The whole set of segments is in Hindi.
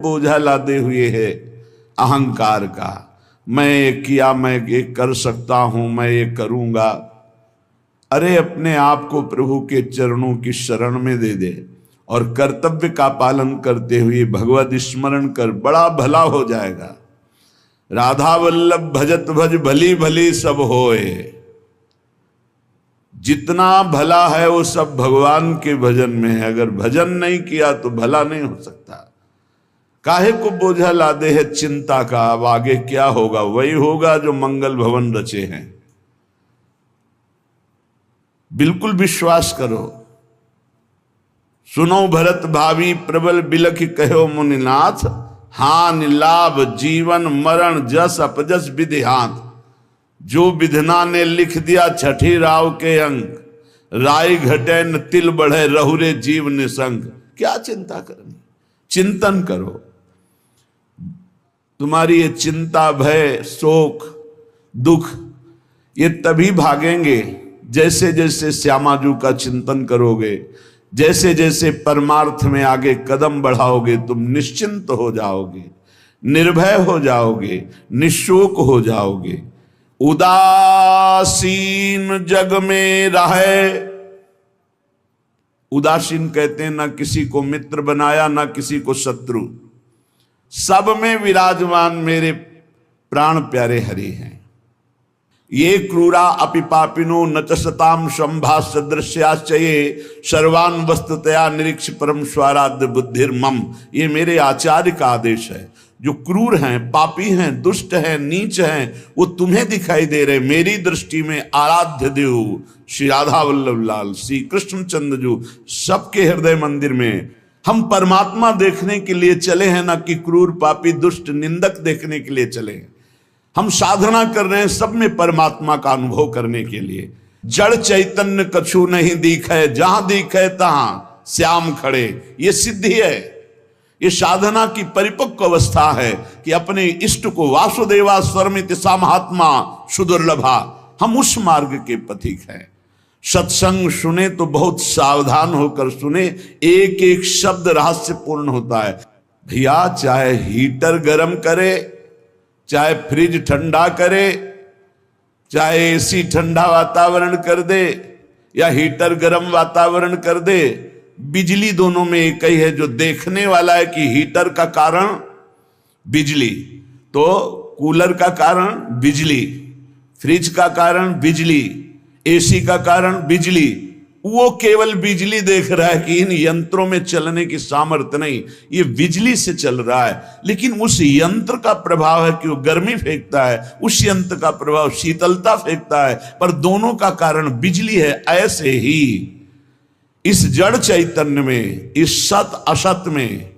बोझा लादे हुए है अहंकार का। मैं ये किया, मैं ये कर सकता हूं, मैं ये करूंगा। अरे अपने आप को प्रभु के चरणों की शरण में दे दे और कर्तव्य का पालन करते हुए भगवत स्मरण कर, बड़ा भला हो जाएगा। राधा वल्लभ भजत भज भली भली सब होए। जितना भला है वो सब भगवान के भजन में है। अगर भजन नहीं किया तो भला नहीं हो सकता। काहे को बोझा लादे है चिंता का, अब आगे क्या होगा? वही होगा जो मंगल भवन रचे हैं। बिल्कुल विश्वास करो। सुनो भरत भावी प्रबल बिलख कहो मुनिनाथ, हानि लाभ जीवन मरण जस अपजस विधि हाथ। जो विधना ने लिख दिया छठी राव के अंक, राय घटे न तिल बढ़े रहुरे जीव निसंग। क्या चिंता करनी? चिंतन करो। तुम्हारी ये चिंता भय शोक दुख ये तभी भागेंगे जैसे जैसे श्यामाजू का चिंतन करोगे, जैसे जैसे परमार्थ में आगे कदम बढ़ाओगे। तुम निश्चिंत हो जाओगे, निर्भय हो जाओगे, निशोक हो जाओगे। उदासीन जग में रहे। उदासीन कहते हैं ना किसी को मित्र बनाया ना किसी को शत्रु, सब में विराजमान मेरे प्राण प्यारे हरि हैं। ये क्रूरा अपि पापिनो न च सताम संभास सदृश्याश्चये सर्वान वस्तुतया निरीक्ष परम स्वाराध्य बुद्धिर्मम। ये मेरे आचार्य का आदेश है। जो क्रूर हैं, पापी हैं, दुष्ट हैं, नीच हैं, वो तुम्हें दिखाई दे रहे। मेरी दृष्टि में आराध्य देव श्री राधा वल्लभ लाल, श्री कृष्णचंद्र जी सबके हृदय मंदिर में हम परमात्मा देखने के लिए चले हैं, ना कि क्रूर पापी दुष्ट निंदक देखने के लिए चले हैं। हम साधना कर रहे हैं सब में परमात्मा का अनुभव करने के लिए। जड़ चैतन्य कछु नहीं दिखे, जहां दिखे तहां श्याम खड़े। ये सिद्धि है, ये साधना की परिपक्व अवस्था है कि अपने इष्ट को वासुदेवा स्वरमिति सा महात्मा सुदुर्लभा। हम उस मार्ग के पथिक हैं। सत्संग सुने तो बहुत सावधान होकर सुने। एक एक शब्द रहस्यपूर्ण होता है। भैया चाहे हीटर गर्म करे, चाहे फ्रिज ठंडा करे, चाहे एसी ठंडा वातावरण कर दे या हीटर गर्म वातावरण कर दे, बिजली दोनों में एक ही है। जो देखने वाला है कि हीटर का कारण बिजली, तो कूलर का कारण बिजली, फ्रिज का कारण बिजली, एसी का कारण बिजली, वो केवल बिजली देख रहा है कि इन यंत्रों में चलने की सामर्थ्य नहीं, ये बिजली से चल रहा है। लेकिन उस यंत्र का प्रभाव है कि वो गर्मी फेंकता है, उस यंत्र का प्रभाव शीतलता फेंकता है, पर दोनों का कारण बिजली है। ऐसे ही इस जड़ चैतन्य में, इस सत असत में,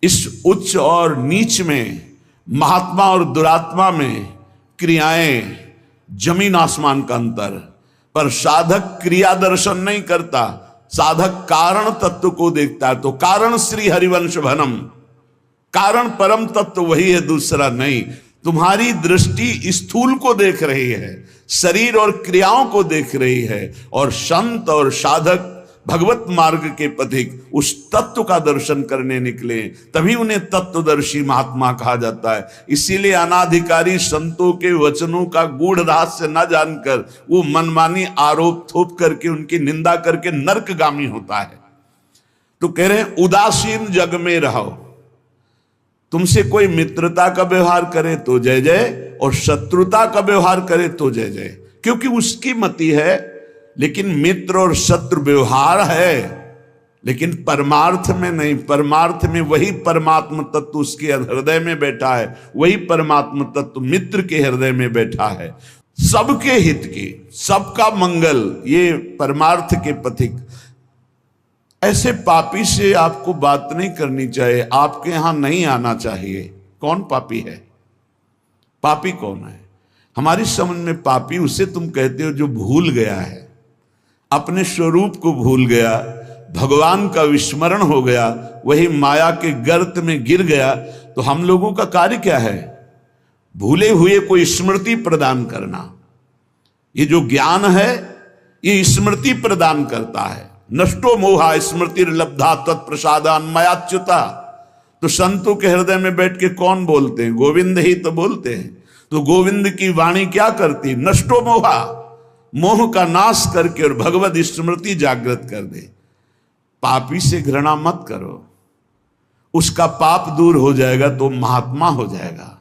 इस उच्च और नीच में, महात्मा और दुरात्मा में क्रियाएं जमीन आसमान का अंतर। पर साधक क्रिया दर्शन नहीं करता, साधक कारण तत्व को देखता है। तो कारण श्री हरिवंश भनम, कारण परम तत्व वही है, दूसरा नहीं। तुम्हारी दृष्टि स्थूल को देख रही है, शरीर और क्रियाओं को देख रही है, और संत और साधक भगवत मार्ग के पथिक उस तत्व का दर्शन करने निकले, तभी उन्हें तत्वदर्शी महात्मा कहा जाता है। इसीलिए अनाधिकारी संतों के वचनों का गूढ़ रहस्य न जानकर वो मनमानी आरोप थोप करके उनकी निंदा करके नरकगामी होता है। तो कह रहे हैं उदासीन जग में रहो। तुमसे कोई मित्रता का व्यवहार करे तो जय जय, और शत्रुता का व्यवहार करे तो जय जय, क्योंकि उसकी मति है। लेकिन मित्र और शत्रु व्यवहार है, लेकिन परमार्थ में नहीं। परमार्थ में वही परमात्म तत्व उसके हृदय में बैठा है, वही परमात्म तत्व मित्र के हृदय में बैठा है। सबके हित की, सबका मंगल, ये परमार्थ के पथिक। ऐसे पापी से आपको बात नहीं करनी चाहिए, आपके यहां नहीं आना चाहिए। कौन पापी है? पापी कौन है? हमारी समझ में पापी उसे तुम कहते हो जो भूल गया है, अपने स्वरूप को भूल गया, भगवान का विस्मरण हो गया, वही माया के गर्त में गिर गया। तो हम लोगों का कार्य क्या है? भूले हुए को स्मृति प्रदान करना। ये जो ज्ञान है ये स्मृति प्रदान करता है। नष्टो मोहा स्मृति लब्धा तत्प्रसादान मयाच्युता। तो संतों के हृदय में बैठ के कौन बोलते हैं? गोविंद ही तो बोलते हैं। तो गोविंद की वाणी क्या करती? नष्टो मोहा, मोह का नाश करके और भगवत स्मृति जागृत कर दे। पापी से घृणा मत करो, उसका पाप दूर हो जाएगा तो महात्मा हो जाएगा।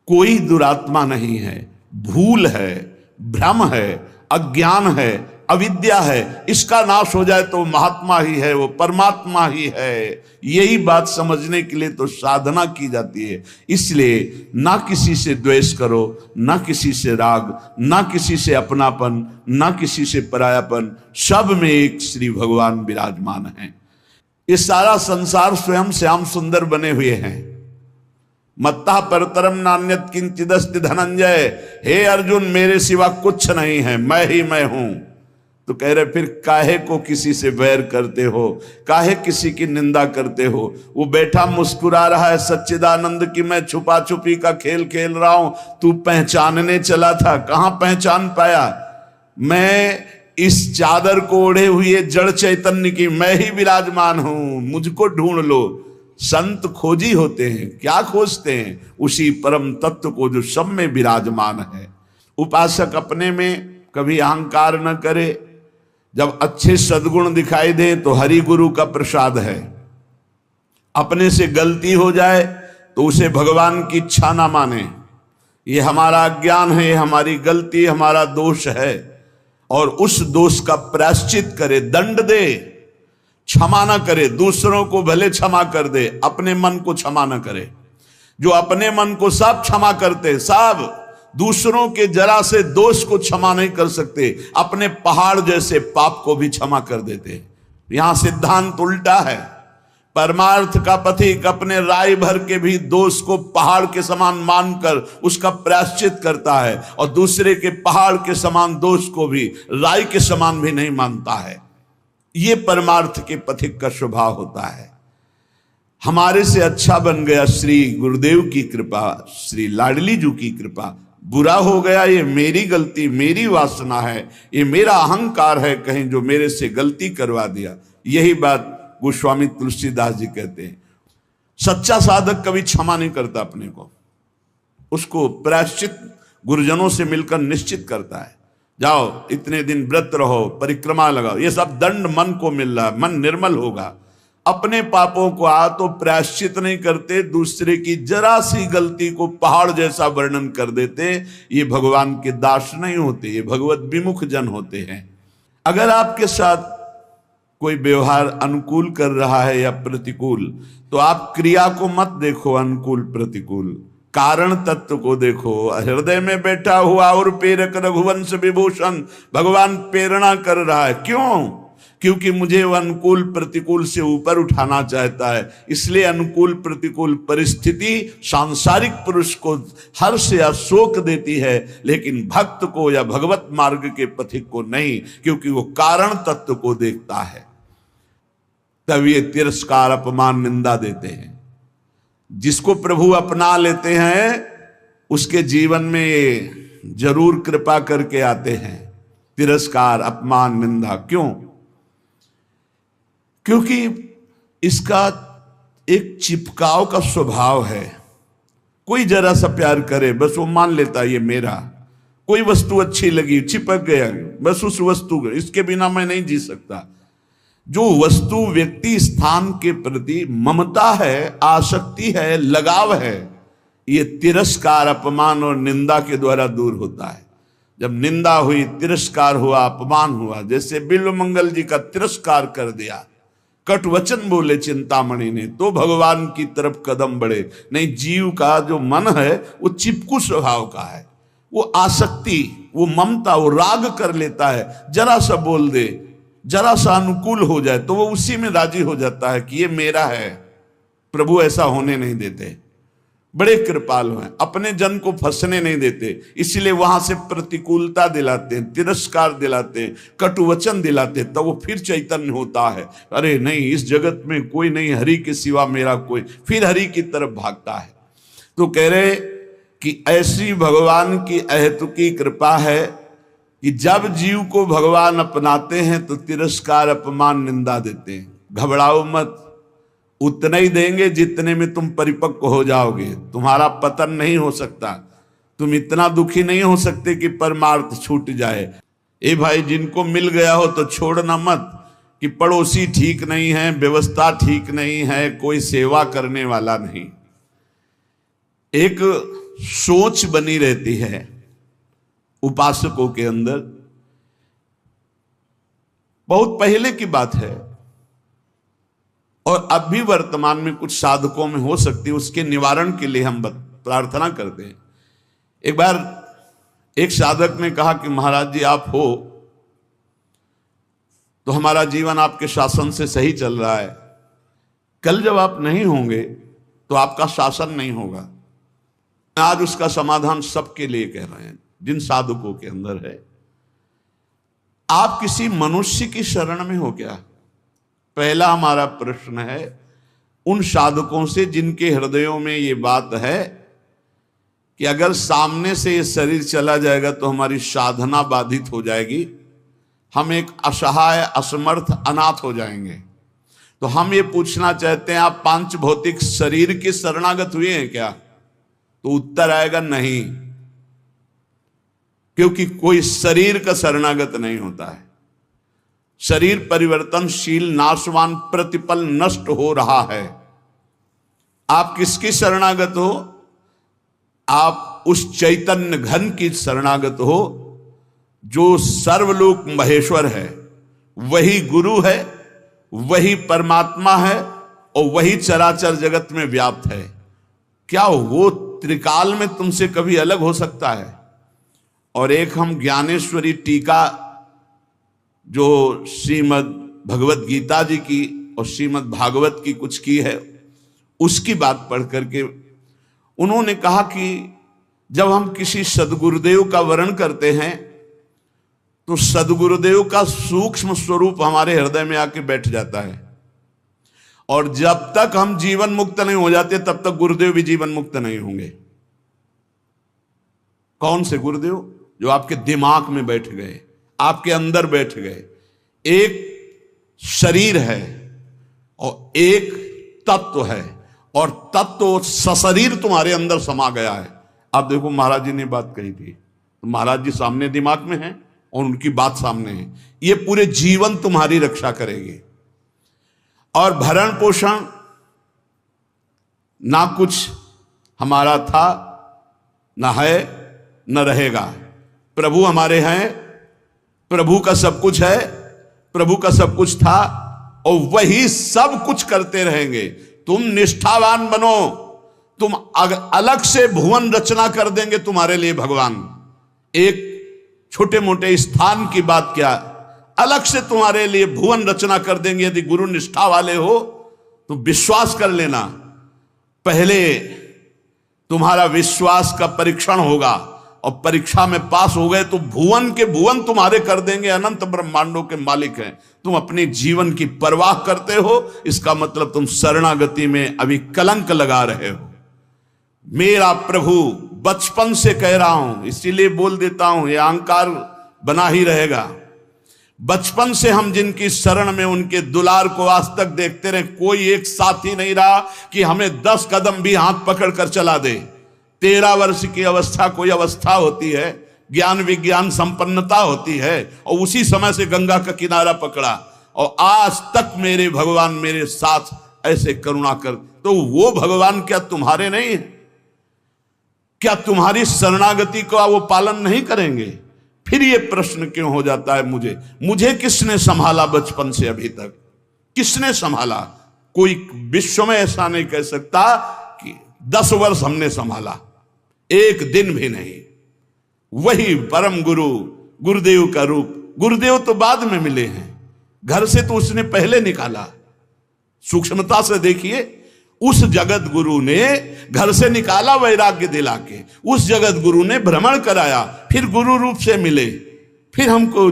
कोई दुरात्मा नहीं है, भूल है, भ्रम है, अज्ञान है, अविद्या है, इसका नाश हो जाए तो महात्मा ही है, वो परमात्मा ही है। यही बात समझने के लिए तो साधना की जाती है। इसलिए ना किसी से द्वेष करो, ना किसी से राग, ना किसी से अपनापन, ना किसी से परायापन, सब में एक श्री भगवान विराजमान है। ये सारा संसार स्वयं श्याम सुंदर बने हुए हैं। मत्ता परतरम नान्यत किंचिदस्ति धनंजय, हे अर्जुन मेरे सिवा कुछ नहीं है, मैं ही मैं हूं। तो कह रहे फिर काहे को किसी से वैर करते हो, काहे किसी की निंदा करते हो? वो बैठा मुस्कुरा रहा है सच्चिदानंद की मैं छुपा छुपी का खेल खेल रहा हूं, तू पहचानने चला था, कहां पहचान पाया? मैं इस चादर को ओढ़े हुए जड़ चैतन्य की मैं ही विराजमान हूं, मुझको ढूंढ लो। संत खोजी होते हैं, क्या खोजते हैं? उसी परम तत्व को जो सब में विराजमान है। उपासक अपने में कभी अहंकार न करे, जब अच्छे सद्गुण दिखाई दे तो हरि गुरु का प्रसाद है। अपने से गलती हो जाए तो उसे भगवान की इच्छा ना माने, ये हमारा अज्ञान है, हमारी गलती, हमारा दोष है, और उस दोष का प्रायश्चित करे, दंड दे, क्षमा ना करे। दूसरों को भले क्षमा कर दे, अपने मन को क्षमा ना करे। जो अपने मन को सब क्षमा करते, सब दूसरों के जरा से दोष को क्षमा नहीं कर सकते, अपने पहाड़ जैसे पाप को भी क्षमा कर देते। यहां सिद्धांत उल्टा है। परमार्थ का पथिक अपने राय भर के भी दोष को पहाड़ के समान मानकर उसका प्रायश्चित करता है, और दूसरे के पहाड़ के समान दोष को भी राय के समान भी नहीं मानता है। ये परमार्थ के पथिक का स्वभाव होता है। हमारे से अच्छा बन गया श्री गुरुदेव की कृपा, श्री लाडली जी की कृपा। बुरा हो गया ये मेरी गलती, मेरी वासना है, ये मेरा अहंकार है कहीं जो मेरे से गलती करवा दिया। यही बात गोस्वामी तुलसीदास जी कहते हैं। सच्चा साधक कभी क्षमा नहीं करता अपने को, उसको प्रायश्चित गुरुजनों से मिलकर निश्चित करता है। जाओ इतने दिन व्रत रहो, परिक्रमा लगाओ, ये सब दंड मन को मिल रहा है, मन निर्मल होगा। अपने पापों को तो प्रायश्चित नहीं करते, दूसरे की जरा सी गलती को पहाड़ जैसा वर्णन कर देते। ये भगवान के दास नहीं होते, ये भगवत विमुख जन होते हैं। अगर आपके साथ कोई व्यवहार अनुकूल कर रहा है या प्रतिकूल, तो आप क्रिया को मत देखो, अनुकूल प्रतिकूल, कारण तत्व को देखो। हृदय में बैठा हुआ और प्रेरक रघुवंश विभूषण भगवान प्रेरणा कर रहा है। क्यों? क्योंकि मुझे वह अनुकूल प्रतिकूल से ऊपर उठाना चाहता है। इसलिए अनुकूल प्रतिकूल परिस्थिति सांसारिक पुरुष को हर्ष या शोक देती है, लेकिन भक्त को या भगवत मार्ग के पथिक को नहीं, क्योंकि वो कारण तत्व को देखता है। तब ये तिरस्कार, अपमान, निंदा देते हैं। जिसको प्रभु अपना लेते हैं उसके जीवन में ये जरूर कृपा करके आते हैं, तिरस्कार, अपमान, निंदा। क्यों? क्योंकि इसका एक चिपकाव का स्वभाव है। कोई जरा सा प्यार करे बस वो मान लेता है ये मेरा। कोई वस्तु अच्छी लगी, चिपक गया, बस उस वस्तु, इसके बिना मैं नहीं जी सकता। जो वस्तु, व्यक्ति, स्थान के प्रति ममता है, आसक्ति है, लगाव है, ये तिरस्कार, अपमान और निंदा के द्वारा दूर होता है। जब निंदा हुई, तिरस्कार हुआ, अपमान हुआ, जैसे बिल्वमंगल जी का तिरस्कार कर दिया, कट वचन बोले चिंतामणि ने, तो भगवान की तरफ कदम बढ़े। नहीं, जीव का जो मन है वो चिपकू स्वभाव का है, वो आसक्ति, वो ममता, वो राग कर लेता है। जरा सा बोल दे, जरा सा अनुकूल हो जाए तो वो उसी में राजी हो जाता है कि ये मेरा है। प्रभु ऐसा होने नहीं देते, बड़े कृपालु हैं, अपने जन को फंसने नहीं देते। इसलिए वहां से प्रतिकूलता दिलाते हैं, तिरस्कार दिलाते हैं, कटुवचन दिलाते हैं, तब वो फिर चैतन्य होता है। अरे नहीं, इस जगत में कोई नहीं, हरि के सिवा मेरा कोई, फिर हरि की तरफ भागता है। तो कह रहे कि ऐसी भगवान की अहेतुकी कृपा है कि जब जीव को भगवान अपनाते हैं तो तिरस्कार, अपमान, निंदा देते हैं। घबराओ मत, उतना ही देंगे जितने में तुम परिपक्व हो जाओगे। तुम्हारा पतन नहीं हो सकता। तुम इतना दुखी नहीं हो सकते कि परमार्थ छूट जाए। ए भाई, जिनको मिल गया हो तो छोड़ना मत कि पड़ोसी ठीक नहीं है, व्यवस्था ठीक नहीं है, कोई सेवा करने वाला नहीं। एक सोच बनी रहती है उपासकों के अंदर। बहुत पहले की बात है और अब भी वर्तमान में कुछ साधकों में हो सकती है। उसके निवारण के लिए हम प्रार्थना करते हैं। एक बार एक साधक ने कहा कि महाराज जी, आप हो तो हमारा जीवन आपके शासन से सही चल रहा है, कल जब आप नहीं होंगे तो आपका शासन नहीं होगा। आज उसका समाधान सबके लिए कह रहे हैं जिन साधकों के अंदर है। आप किसी मनुष्य की शरण में हो क्या? पहला हमारा प्रश्न है उन साधकों से जिनके हृदयों में ये बात है कि अगर सामने से ये शरीर चला जाएगा तो हमारी साधना बाधित हो जाएगी, हम एक असहाय, असमर्थ, अनाथ हो जाएंगे। तो हम ये पूछना चाहते हैं, आप पांच भौतिक शरीर के शरणागत हुए हैं क्या? तो उत्तर आएगा नहीं, क्योंकि कोई शरीर का शरणागत नहीं होता है। शरीर परिवर्तनशील, नाशवान, प्रतिपल नष्ट हो रहा है। आप किसकी शरणागत हो? आप उस चैतन्य घन की शरणागत हो जो सर्वलोक महेश्वर है, वही गुरु है, वही परमात्मा है और वही चराचर जगत में व्याप्त है। क्या वो त्रिकाल में तुमसे कभी अलग हो सकता है? और एक हम ज्ञानेश्वरी टीका जो श्रीमद् भगवत गीता जी की और श्रीमद् भागवत की कुछ की है, उसकी बात पढ़ करके उन्होंने कहा कि जब हम किसी सदगुरुदेव का वर्ण करते हैं तो सदगुरुदेव का सूक्ष्म स्वरूप हमारे हृदय में आके बैठ जाता है, और जब तक हम जीवन मुक्त नहीं हो जाते तब तक गुरुदेव भी जीवन मुक्त नहीं होंगे। कौन से गुरुदेव? जो आपके दिमाग में बैठ गए, आपके अंदर बैठ गए। एक शरीर है और एक तत्व है, और तत्व सशरीर तुम्हारे अंदर समा गया है। अब देखो, महाराज जी ने बात कही थी, तो महाराज जी सामने दिमाग में है और उनकी बात सामने है। ये पूरे जीवन तुम्हारी रक्षा करेगी। और भरण पोषण ना कुछ हमारा था, ना है, न रहेगा। प्रभु हमारे हैं, प्रभु का सब कुछ है, प्रभु का सब कुछ था और वही सब कुछ करते रहेंगे। तुम निष्ठावान बनो, तुम अलग से भुवन रचना कर देंगे तुम्हारे लिए भगवान। एक छोटे मोटे स्थान की बात क्या, अलग से तुम्हारे लिए भुवन रचना कर देंगे। यदि गुरु निष्ठा वाले हो तो विश्वास कर लेना, पहले तुम्हारा विश्वास का परीक्षण होगा और परीक्षा में पास हो गए तो भुवन के भुवन तुम्हारे कर देंगे। अनंत ब्रह्मांडों के मालिक हैं। तुम अपने जीवन की परवाह करते हो, इसका मतलब तुम शरणागति में अभी कलंक लगा रहे हो। मेरा प्रभु बचपन से कह रहा हूं, इसीलिए बोल देता हूं, यह अहंकार बना ही रहेगा। बचपन से हम जिनकी शरण में उनके दुलार को आज तक देखते रहे, कोई एक साथी नहीं रहा कि हमें 10 कदम भी हाथ पकड़ कर चला दे। 13 वर्ष की अवस्था कोई अवस्था होती है, ज्ञान विज्ञान संपन्नता होती है, और उसी समय से गंगा का किनारा पकड़ा और आज तक मेरे भगवान मेरे साथ ऐसे करुणा कर। तो वो भगवान क्या तुम्हारे नहीं है? क्या तुम्हारी शरणागति का वो पालन नहीं करेंगे? फिर ये प्रश्न क्यों हो जाता है मुझे किसने संभाला बचपन से अभी तक? किसने संभाला? कोई विश्व में ऐसा नहीं कह सकता कि 10 वर्ष हमने संभाला, एक दिन भी नहीं। वही परम गुरु गुरुदेव का रूप। गुरुदेव तो बाद में मिले हैं, घर से तो उसने पहले निकाला। सूक्ष्मता से देखिए, उस जगत गुरु ने घर से निकाला वैराग्य दिला के, उस जगत गुरु ने भ्रमण कराया, फिर गुरु रूप से मिले, फिर हमको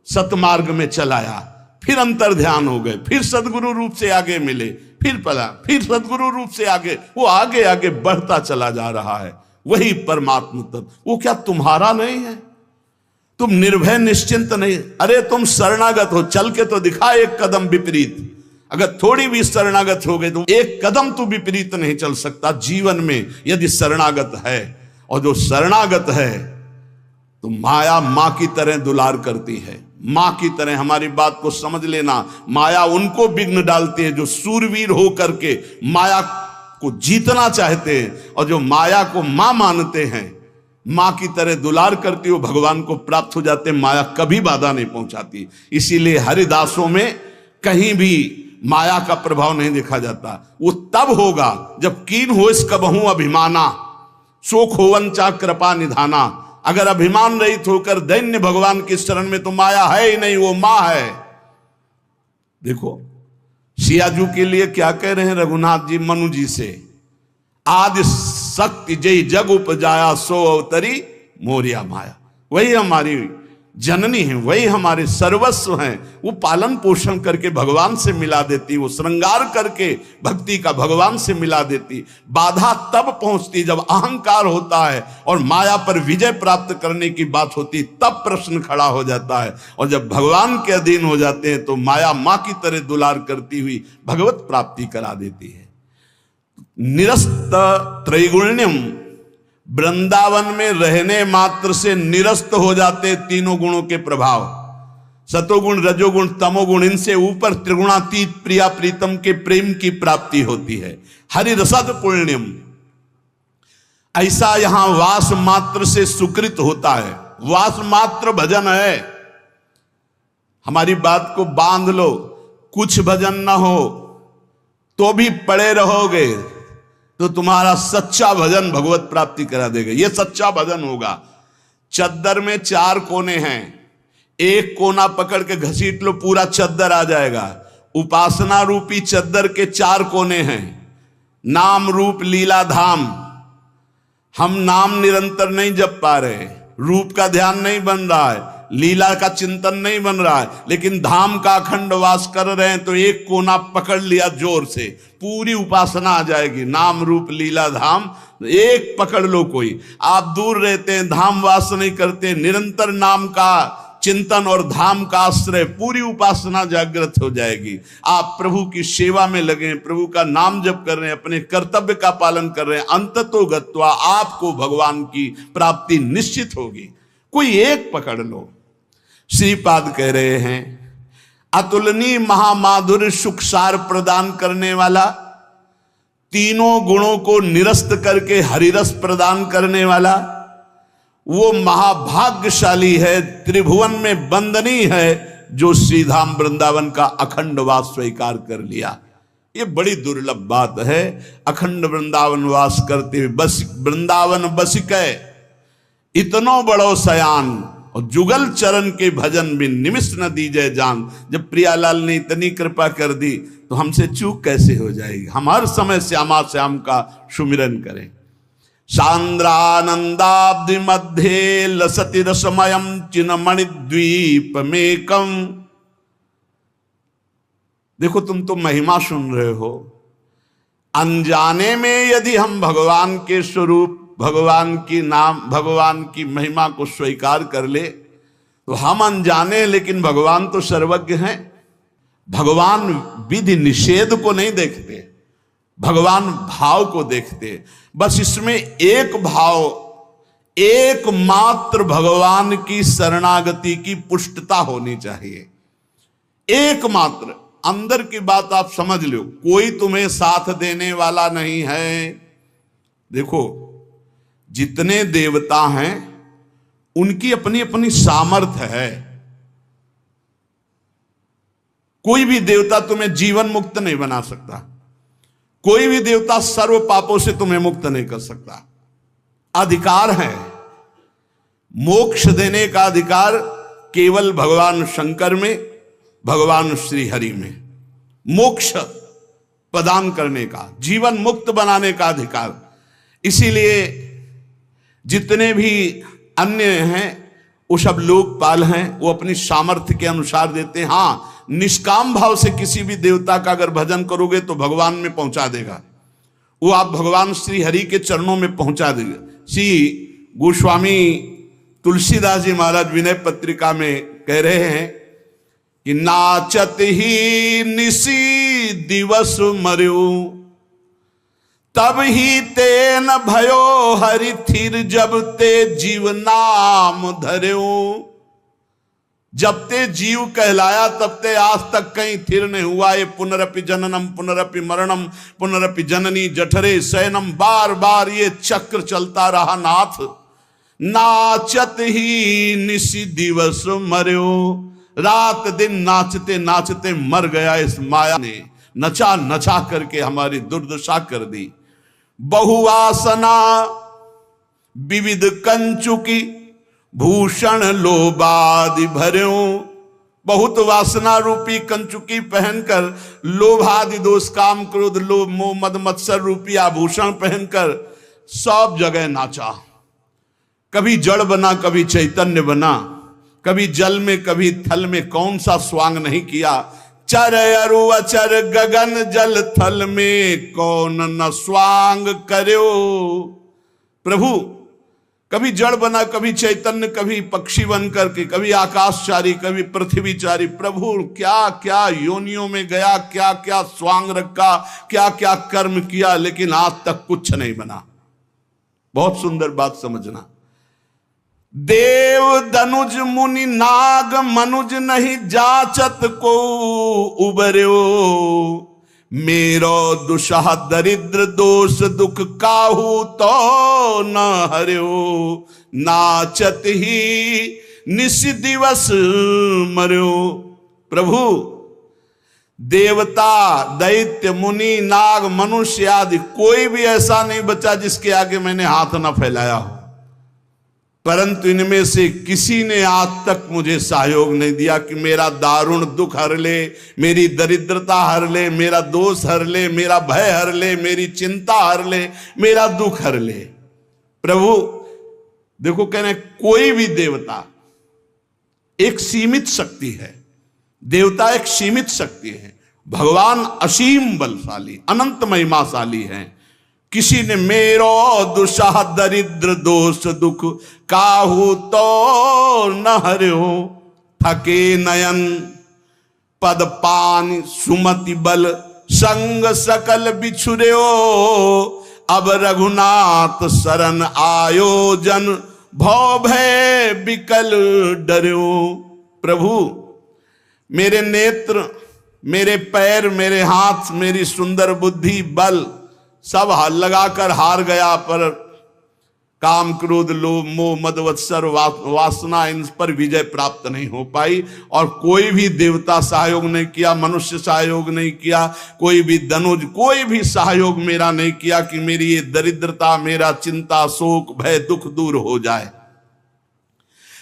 सतमार्ग में चलाया, फिर अंतर ध्यान हो गए, फिर सदगुरु रूप से आगे मिले, फिर पला, फिर सदगुरु रूप से आगे, वो आगे आगे बढ़ता चला जा रहा है। वही परमात्मा तत्व, वो क्या तुम्हारा नहीं है? तुम निर्भय निश्चिंत नहीं? अरे तुम शरणागत हो, चल के तो दिखा एक कदम विपरीत। अगर थोड़ी भी शरणागत हो गए तो एक कदम तो विपरीत नहीं चल सकता जीवन में, यदि शरणागत है। और जो शरणागत है तो माया मां की तरह दुलार करती है, मां की तरह। हमारी बात को समझ लेना, माया उनको विघ्न डालती है जो सूरवीर हो करके माया को जीतना चाहते हैं, और जो माया को मां मानते हैं, मां की तरह दुलार करती हो, भगवान को प्राप्त हो जाते हैं। माया कभी बाधा नहीं पहुंचाती। इसीलिए हरिदासों में कहीं भी माया का प्रभाव नहीं देखा जाता। वो तब होगा जब कीन हो इस कबहू अभिमाना, शोक होवन चा कृपा निधाना। अगर अभिमान रहित होकर दैन्य भगवान की शरण में, तो माया है ही नहीं, वो मां है। देखो सियाजू के लिए क्या कह रहे हैं रघुनाथ जी मनु जी से, आदि शक्ति जय जग उपजाया सो अवतरी मोरिया माया। वही हमारी जननी है, वही हमारे सर्वस्व हैं। वो पालन पोषण करके भगवान से मिला देती, वो श्रृंगार करके भक्ति का भगवान से मिला देती। बाधा तब पहुंचती जब अहंकार होता है और माया पर विजय प्राप्त करने की बात होती, तब प्रश्न खड़ा हो जाता है। और जब भगवान के अधीन हो जाते हैं तो माया मां की तरह दुलार करती हुई भगवत प्राप्ति करा देती है। निरस्त त्रैगुण्यम, वृंदावन में रहने मात्र से निरस्त हो जाते तीनों गुणों के प्रभाव, सतोगुण रजोगुण तमोगुण। इनसे ऊपर त्रिगुणातीत प्रिया प्रीतम के प्रेम की प्राप्ति होती है। हरि रसद पुण्यम, ऐसा यहां वास मात्र से सुकृत होता है। वास मात्र भजन है। हमारी बात को बांध लो, कुछ भजन ना हो तो भी पड़े रहोगे तो तुम्हारा सच्चा भजन भगवत प्राप्ति करा देगा। यह सच्चा भजन होगा। चद्दर में 4 कोने हैं, एक कोना पकड़ के घसीट लो, पूरा चद्दर आ जाएगा। उपासना रूपी चद्दर के 4 कोने हैं, नाम रूप लीला धाम। हम नाम निरंतर नहीं जप पा रहे, रूप का ध्यान नहीं बन रहा है, लीला का चिंतन नहीं बन रहा है, लेकिन धाम का अखंड वास कर रहे हैं, तो एक कोना पकड़ लिया जोर से, पूरी उपासना आ जाएगी। नाम रूप लीला धाम एक पकड़ लो। कोई आप दूर रहते हैं, धाम वास नहीं करते, निरंतर नाम का चिंतन और धाम का आश्रय, पूरी उपासना जागृत हो जाएगी। आप प्रभु की सेवा में लगे, प्रभु का नाम जप कर रहे हैं, अपने कर्तव्य का पालन कर रहे हैं, अंततो गत्वा आपको भगवान की प्राप्ति निश्चित होगी। कोई एक पकड़ लो। श्रीपाद कह रहे हैं, अतुलनीय महामाधुर्य सुखसार प्रदान करने वाला, तीनों गुणों को निरस्त करके हरिरस प्रदान करने वाला, वो महाभाग्यशाली है, त्रिभुवन में वंदनीय है, जो श्रीधाम वृंदावन का अखंड वास स्वीकार कर लिया। ये बड़ी दुर्लभ बात है। अखंड वृंदावन वास करते हुए बस वृंदावन बसिकै इतनो बड़ो सयान, और जुगल चरण के भजन भी निमिष न दीजिए जान। जब प्रियालाल ने इतनी कृपा कर दी तो हमसे चूक कैसे हो जाएगी। हम हर समय श्यामा श्याम का सुमिरन करें। सांद्रानंदाब्धि मध्य लसति रसमयम चिन्मणि द्वीप मेकम। देखो तुम तो महिमा सुन रहे हो, अनजाने में यदि हम भगवान के स्वरूप, भगवान की नाम, भगवान की महिमा को स्वीकार कर ले तो हम अनजाने, लेकिन भगवान तो सर्वज्ञ हैं। भगवान विधि निषेध को नहीं देखते, भगवान भाव को देखते। बस इसमें एक भाव, एकमात्र भगवान की शरणागति की पुष्टता होनी चाहिए। एकमात्र। अंदर की बात आप समझ लो, कोई तुम्हें साथ देने वाला नहीं है। देखो जितने देवता हैं उनकी अपनी अपनी सामर्थ्य है। कोई भी देवता तुम्हें जीवन मुक्त नहीं बना सकता, कोई भी देवता सर्व पापों से तुम्हें मुक्त नहीं कर सकता। अधिकार है, मोक्ष देने का अधिकार केवल भगवान शंकर में, भगवान श्री हरि में। मोक्ष प्रदान करने का, जीवन मुक्त बनाने का अधिकार। इसीलिए जितने भी अन्य हैं वो सब लोकपाल हैं, वो अपनी सामर्थ्य के अनुसार देते हैं। हाँ, निष्काम भाव से किसी भी देवता का अगर भजन करोगे तो भगवान में पहुंचा देगा, वो आप भगवान श्री हरि के चरणों में पहुंचा देगा। श्री गोस्वामी तुलसीदास जी महाराज विनय पत्रिका में कह रहे हैं कि नाचत ही निसी दिवस मर्यो, तब ही ते न भयो हरि थिर, जब ते जीव नाम धर्यो। जब ते जीव कहलाया तब ते आज तक कहीं थिर नहीं हुआ। ये पुनरपि जननम पुनरपि मरणम पुनरपि जननी जठरे शयनम, बार बार ये चक्र चलता रहा नाथ। नाचत ही निसी दिवस मर्यो, रात दिन नाचते नाचते मर गया इस माया ने, नचा नचा करके हमारी दुर्दशा कर दी। बहुवासना विविध कंचुकी, भूषण लोभादि भर्यो। बहुत वासना रूपी कंचुकी पहनकर, लोभादि दोष काम क्रोध लोभ मोह मद मत्सर रूपी आभूषण पहनकर सब जगह नाचा। कभी जड़ बना, कभी चैतन्य बना, कभी जल में कभी थल में, कौन सा स्वांग नहीं किया। चर अरु अचर गगन जल थल में, कौन न स्वांग कर्यो। प्रभु कभी जड़ बना, कभी चैतन्य, कभी पक्षी बन करके, कभी आकाशचारी, कभी पृथ्वीचारी। प्रभु क्या क्या योनियों में गया, क्या क्या स्वांग रखा, क्या क्या कर्म किया, लेकिन आज तक कुछ नहीं बना। बहुत सुंदर बात समझना। देव दनुज मुनि नाग मनुज नहीं जाचत को उबर्यो, मेरो दुषह दरिद्र दोष दुख काहू तो न हर्यो। नाचत ही निस दिवस मर्यो। प्रभु देवता दैत्य मुनि नाग मनुष्य आदि कोई भी ऐसा नहीं बचा जिसके आगे मैंने हाथ न फैलाया हो, परंतु इनमें से किसी ने आज तक मुझे सहयोग नहीं दिया कि मेरा दारुण दुख हर ले, मेरी दरिद्रता हर ले, मेरा दोष हर ले, मेरा भय हर ले, मेरी चिंता हर ले, मेरा दुख हर ले। प्रभु देखो कह रहे कोई भी देवता एक सीमित शक्ति है, देवता एक सीमित शक्ति है, भगवान असीम बलशाली अनंत महिमाशाली हैं। किसी ने मेरो दुषह दरिद्र दोष दुख काहू तो न हर्यो। थके नयन पद पान सुमति बल संग सकल बिछुर्यो, अब रघुनाथ शरण आयोजन भव भय बिकल डर्यो। प्रभु मेरे नेत्र, मेरे पैर, मेरे हाथ, मेरी सुंदर बुद्धि, बल सब लगाकर हार गया, पर काम क्रोध लोभ मोह मद मत्सर वासना इन पर विजय प्राप्त नहीं हो पाई। और कोई भी देवता सहयोग नहीं किया, मनुष्य सहयोग नहीं किया, कोई भी दनुज कोई भी सहयोग मेरा नहीं किया कि मेरी ये दरिद्रता, मेरा चिंता शोक भय दुख दूर हो जाए।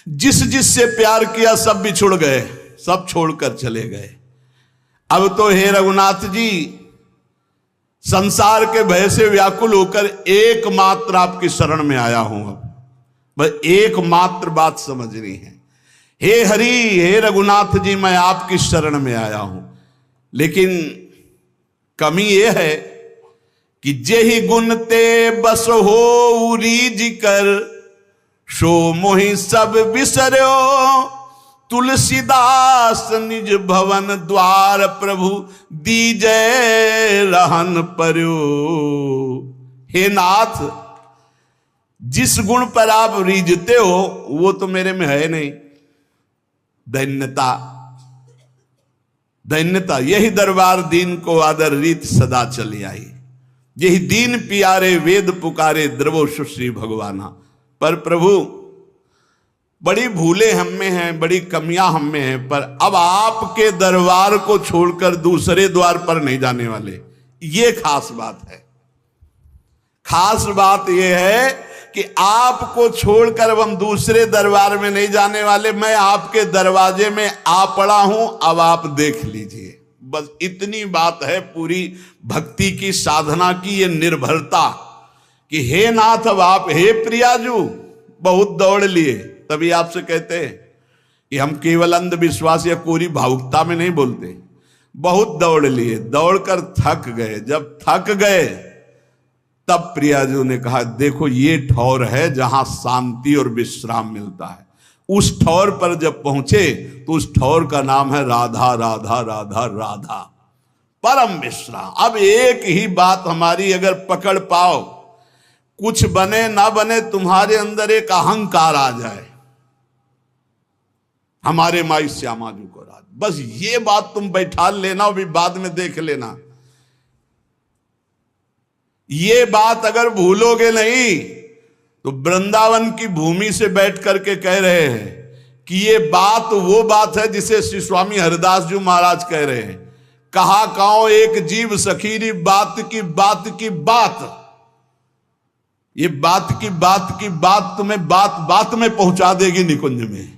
जिस जिससे प्यार किया सब बिछुड़ गए, सब छोड़कर चले गए। अब तो हे रघुनाथ जी संसार के भय से व्याकुल होकर एकमात्र आपकी शरण में आया हूं। अब बस एकमात्र बात समझनी है। हे हरि, हे रघुनाथ जी, मैं आपकी शरण में आया हूं, लेकिन कमी यह है कि जेहि गुण ते बस हो रीझ कर, सो मोहि सब बिसर्यो। तुलसीदास निज भवन द्वार, प्रभु दीजै रहन पर्यो। हे नाथ, जिस गुण पर आप रीझते हो वो तो मेरे में है नहीं। दैन्यता, दैन्यता, यही दरबार दीन को आदर रीत सदा चली आई। यही दीन पियारे वेद पुकारे, द्रवो सुश्री भगवाना। पर प्रभु बड़ी भूलें हम में हैं, बड़ी कमियां हम में हैं, पर अब आपके दरबार को छोड़कर दूसरे द्वार पर नहीं जाने वाले। ये खास बात है। खास बात यह है कि आपको छोड़कर अब हम दूसरे दरबार में नहीं जाने वाले। मैं आपके दरवाजे में आ पड़ा हूं, अब आप देख लीजिए। बस इतनी बात है पूरी भक्ति की साधना की, ये निर्भरता कि हे नाथ, अब आप, हे प्रियाजू, बहुत दौड़ लिए। तभी आपसे कहते हैं कि हम केवल अंधविश्वास या कोरी भावुकता में नहीं बोलते। बहुत दौड़ लिए, दौड़कर थक गए। जब थक गए तब प्रियाजू ने कहा, देखो ये ठौर है जहां शांति और विश्राम मिलता है। उस ठौर पर जब पहुंचे तो उस ठौर का नाम है राधा राधा राधा राधा, परम विश्राम। अब एक ही बात हमारी अगर पकड़ पाओ, कुछ बने ना बने, तुम्हारे अंदर एक अहंकार आ जाए, हमारे माई श्यामा जी को राज, बस ये बात तुम बैठा लेना, भी बाद में देख लेना। ये बात अगर भूलोगे नहीं तो वृंदावन की भूमि से बैठ करके कह रहे हैं कि ये बात वो बात है जिसे श्री स्वामी हरिदास जी महाराज कह रहे हैं, कहा काओ एक जीव सखीरी बात की बात की बात। ये बात की बात तुम्हें बात बात में पहुंचा देगी निकुंज में।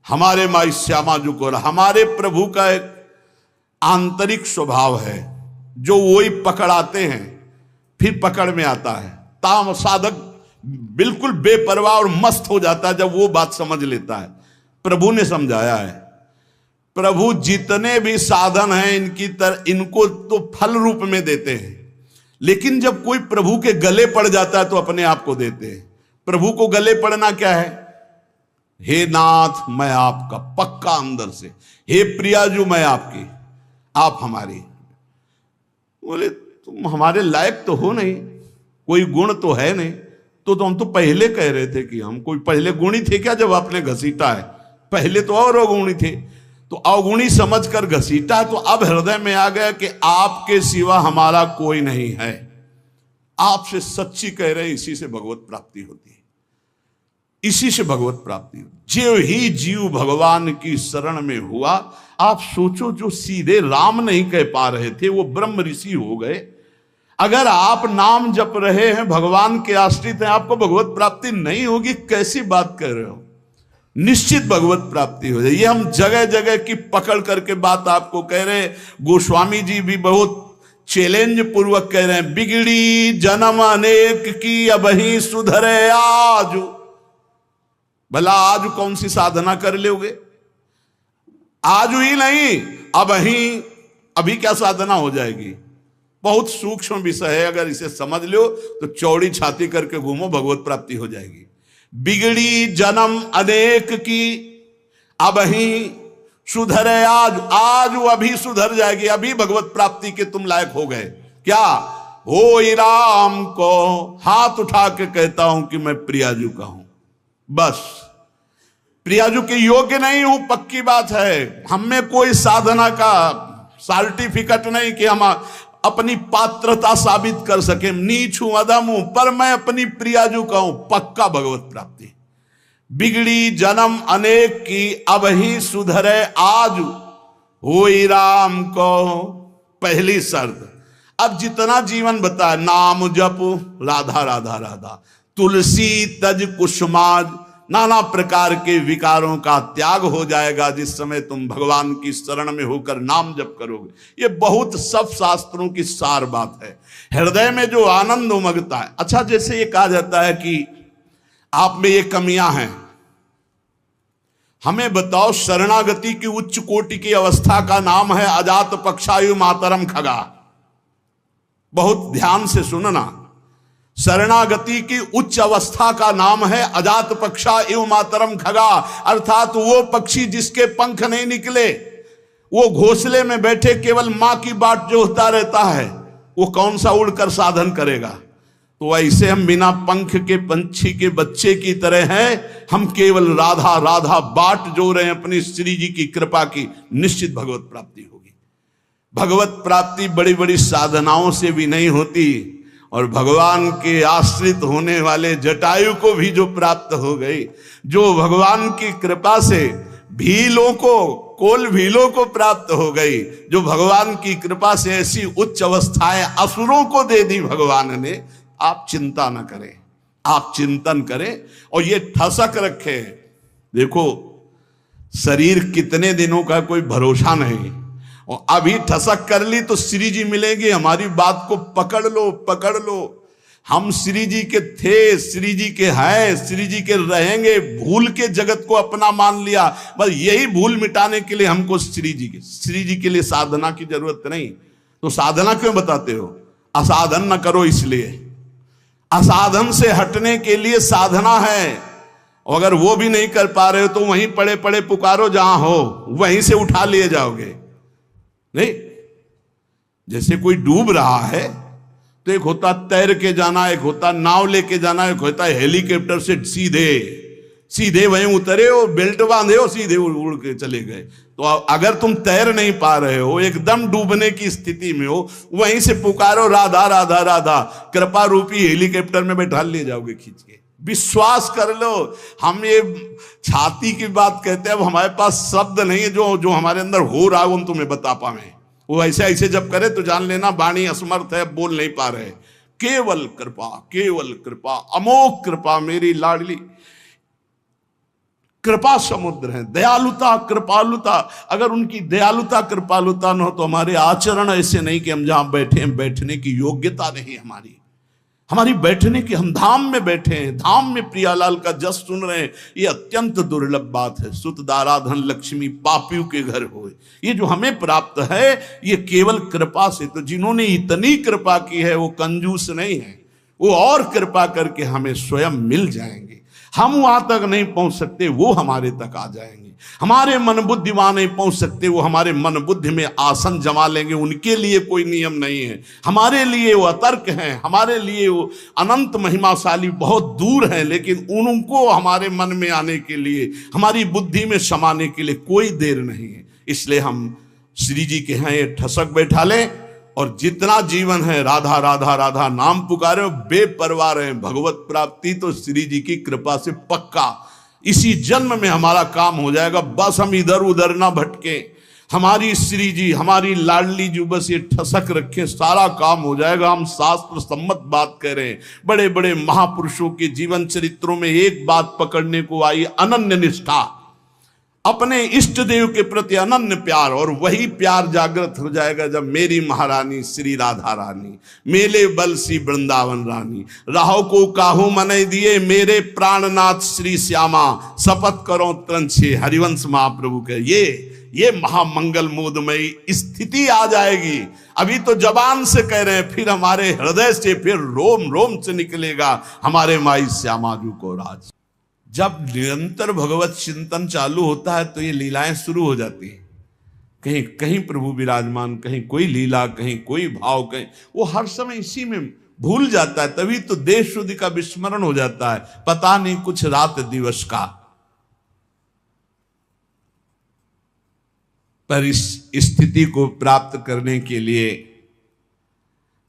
हमारे माई श्यामा जी को, हमारे प्रभु का एक आंतरिक स्वभाव है जो वही पकड़ाते हैं, फिर पकड़ में आता है। ताम साधक बिल्कुल बेपरवाह और मस्त हो जाता है जब वो बात समझ लेता है। प्रभु ने समझाया है, प्रभु जितने भी साधन हैं इनको तो फल रूप में देते हैं, लेकिन जब कोई प्रभु के गले पड़ जाता है तो अपने आप को देते हैं। प्रभु को गले पड़ना क्या है? हे नाथ मैं आपका, पक्का अंदर से, हे प्रियाजू मैं आपकी, आप हमारी। बोले तुम हमारे लायक तो हो नहीं, कोई गुण तो है नहीं। तो हम तो पहले कह रहे थे कि हम कोई पहले गुणी थे क्या जब आपने घसीटा है? पहले तो और अवगुणी थे, तो अवगुणी समझकर घसीटा, तो अब हृदय में आ गया कि आपके सिवा हमारा कोई नहीं है। आपसे सच्ची कह रहे, इसी से भगवत प्राप्ति होती है, इसी से भगवत प्राप्ति। जो ही जीव भगवान की शरण में हुआ, आप सोचो जो सीधे राम नहीं कह पा रहे थे वो ब्रह्म ऋषि हो गए। अगर आप नाम जप रहे हैं, भगवान के आश्रित हैं, आपको भगवत प्राप्ति नहीं होगी, कैसी बात कर रहे हो? निश्चित भगवत प्राप्ति हो जाए। ये हम जगह जगह की पकड़ करके बात आपको कह रहे हैं। गोस्वामी जी भी बहुत चैलेंज पूर्वक कह रहे हैं, बिगड़ी जन्म अनेक की अबही सुधरे आज। भला आज कौन सी साधना कर लोगे? आज ही नहीं, अभी क्या साधना हो जाएगी? बहुत सूक्ष्म विषय है, अगर इसे समझ लो तो चौड़ी छाती करके घूमो, भगवत प्राप्ति हो जाएगी। बिगड़ी जन्म अनेक की अबही सुधरे आज, आज वो अभी सुधर जाएगी, अभी भगवत प्राप्ति के तुम लायक हो गए। क्या हो राम को हाथ उठा के कहता हूं कि मैं प्रियाजू का हूं, बस प्रियाजू के योग्य नहीं हूं, पक्की बात है। हम में कोई साधना का सर्टिफिकेट नहीं कि हम अपनी पात्रता साबित कर सके, नीच हूं, अधम हूं, पर मैं अपनी प्रियाजू का हूं, पक्का भगवत प्राप्ति। बिगड़ी जन्म अनेक की अब ही सुधरे आज, होई राम को पहली शर्त। अब जितना जीवन बताया, नाम जप राधा राधा राधा, तुलसी तज कुसुमाज, नाना प्रकार के विकारों का त्याग हो जाएगा जिस समय तुम भगवान की शरण में होकर नाम जप करोगे। ये बहुत सब शास्त्रों की सार बात है। हृदय में जो आनंद उमगता है। अच्छा, जैसे ये कहा जाता है कि आप में ये कमियां हैं, हमें बताओ शरणागति की उच्च कोटि की अवस्था का नाम है अजात पक्षायु मातरम खगा। बहुत ध्यान से सुनना, शरणागति की उच्च अवस्था का नाम है अजात पक्षा एवं मातरम खगा, अर्थात वो पक्षी जिसके पंख नहीं निकले, वो घोंसले में बैठे केवल मां की बाट जोहता रहता है, वो कौन सा उड़कर साधन करेगा? तो ऐसे हम बिना पंख के पंछी के बच्चे की तरह हैं, हम केवल राधा राधा बाट जो रहे हैं अपनी श्री जी की कृपा की, निश्चित भगवत प्राप्ति होगी। भगवत प्राप्ति बड़ी बड़ी साधनाओं से भी नहीं होती, और भगवान के आश्रित होने वाले जटायु को भी जो प्राप्त हो गई, जो भगवान की कृपा से भीलों को, कोल भीलों को प्राप्त हो गई, जो भगवान की कृपा से ऐसी उच्च अवस्थाएं असुरों को दे दी भगवान ने, आप चिंता न करें, आप चिंतन करें और ये ठसक रखे। देखो शरीर कितने दिनों का कोई भरोसा नहीं, और अभी ठसक कर ली तो श्री जी मिलेंगे। हमारी बात को पकड़ लो, पकड़ लो। हम श्री जी के थे, श्री जी के हैं, श्री जी के रहेंगे, भूल के जगत को अपना मान लिया। बस यही भूल मिटाने के लिए हमको श्री जी के लिए साधना की जरूरत नहीं। तो साधना क्यों बताते हो? असाधन न करो, इसलिए असाधन से हटने के लिए साधना है। और अगर वो भी नहीं कर पा रहे हो तो वहीं पड़े पड़े पुकारो, जहां हो वहीं से उठा लिए जाओगे। नहीं, जैसे कोई डूब रहा है तो एक होता तैर के जाना, एक होता नाव लेके जाना, एक होता हेलीकॉप्टर से सीधे सीधे वहीं उतरे और बेल्ट बांधे और सीधे उड़ के चले गए। तो अगर तुम तैर नहीं पा रहे हो, एकदम डूबने की स्थिति में हो, वहीं से पुकारो राधा राधा राधा, कृपा रूपी हेलीकॉप्टर में बैठा ले जाओगे खींच के। विश्वास कर लो। हम ये छाती की बात कहते हैं, अब हमारे पास शब्द नहीं है जो हमारे अंदर हो रहा है हम तुम्हें बता पावे। वो ऐसे ऐसे जब करे तो जान लेना वाणी असमर्थ है, बोल नहीं पा रहे। केवल कृपा, अमोघ कृपा, मेरी लाडली कृपा समुद्र है। दयालुता कृपालुता, अगर उनकी दयालुता कृपालुता न हो तो हमारे आचरण ऐसे नहीं कि हम जहां बैठे हैं बैठने की योग्यता नहीं हमारी बैठने की, हम धाम में बैठे हैं, धाम में प्रियालाल का जस सुन रहे हैं, ये अत्यंत दुर्लभ बात है। सुत दारा धन लक्ष्मी पापियों के घर होए, ये जो हमें प्राप्त है ये केवल कृपा से। तो जिन्होंने इतनी कृपा की है वो कंजूस नहीं है, वो और कृपा करके हमें स्वयं मिल जाएंगे। हम वहां तक नहीं पहुंच सकते, वो हमारे तक आ जाएंगे। हमारे मन बुद्धि वहां नहीं पहुंच सकते, वो हमारे मन बुद्धि में आसन जमा लेंगे। उनके लिए कोई नियम नहीं है, हमारे लिए वो अतर्क हैं, हमारे लिए वो अनंत महिमाशाली बहुत दूर हैं। लेकिन उनको हमारे मन में आने के लिए, हमारी बुद्धि में समाने के लिए कोई देर नहीं है। इसलिए हम श्री जी के यहाँ ये ठसक बैठा लें और जितना जीवन है राधा राधा राधा नाम पुकारे, बेपरवाह रहे। भगवत प्राप्ति तो श्री जी की कृपा से पक्का इसी जन्म में हमारा काम हो जाएगा। बस हम इधर उधर ना भटके, हमारी श्री जी, हमारी लाडली जी बस ये ठसक रखें, सारा काम हो जाएगा। हम शास्त्र सम्मत बात कह रहे हैं। बड़े बड़े महापुरुषों के जीवन चरित्रों में एक बात पकड़ने को आई, अनन्य निष्ठा, अपने इष्ट देव के प्रति अनन्य प्यार। और वही प्यार जागृत हो जाएगा जब मेरी महारानी श्री राधा रानी, मेले बल सी वृंदावन रानी, राहो को काहू मने दिए मेरे प्राणनाथ श्री श्यामा, शपथ करो त्रंछे हरिवंश महाप्रभु के। ये महामंगल मोदमयी स्थिति आ जाएगी। अभी तो जबान से कह रहे हैं, फिर हमारे हृदय से, फिर रोम रोम से निकलेगा हमारे माई श्यामा जी को राज। जब निरंतर भगवत चिंतन चालू होता है तो ये लीलाएं शुरू हो जाती हैं। कहीं कहीं प्रभु विराजमान, कहीं कोई लीला, कहीं कोई भाव, कहीं वो हर समय इसी में भूल जाता है। तभी तो देश शुद्धि का विस्मरण हो जाता है, पता नहीं कुछ रात दिवस का। पर इस स्थिति को प्राप्त करने के लिए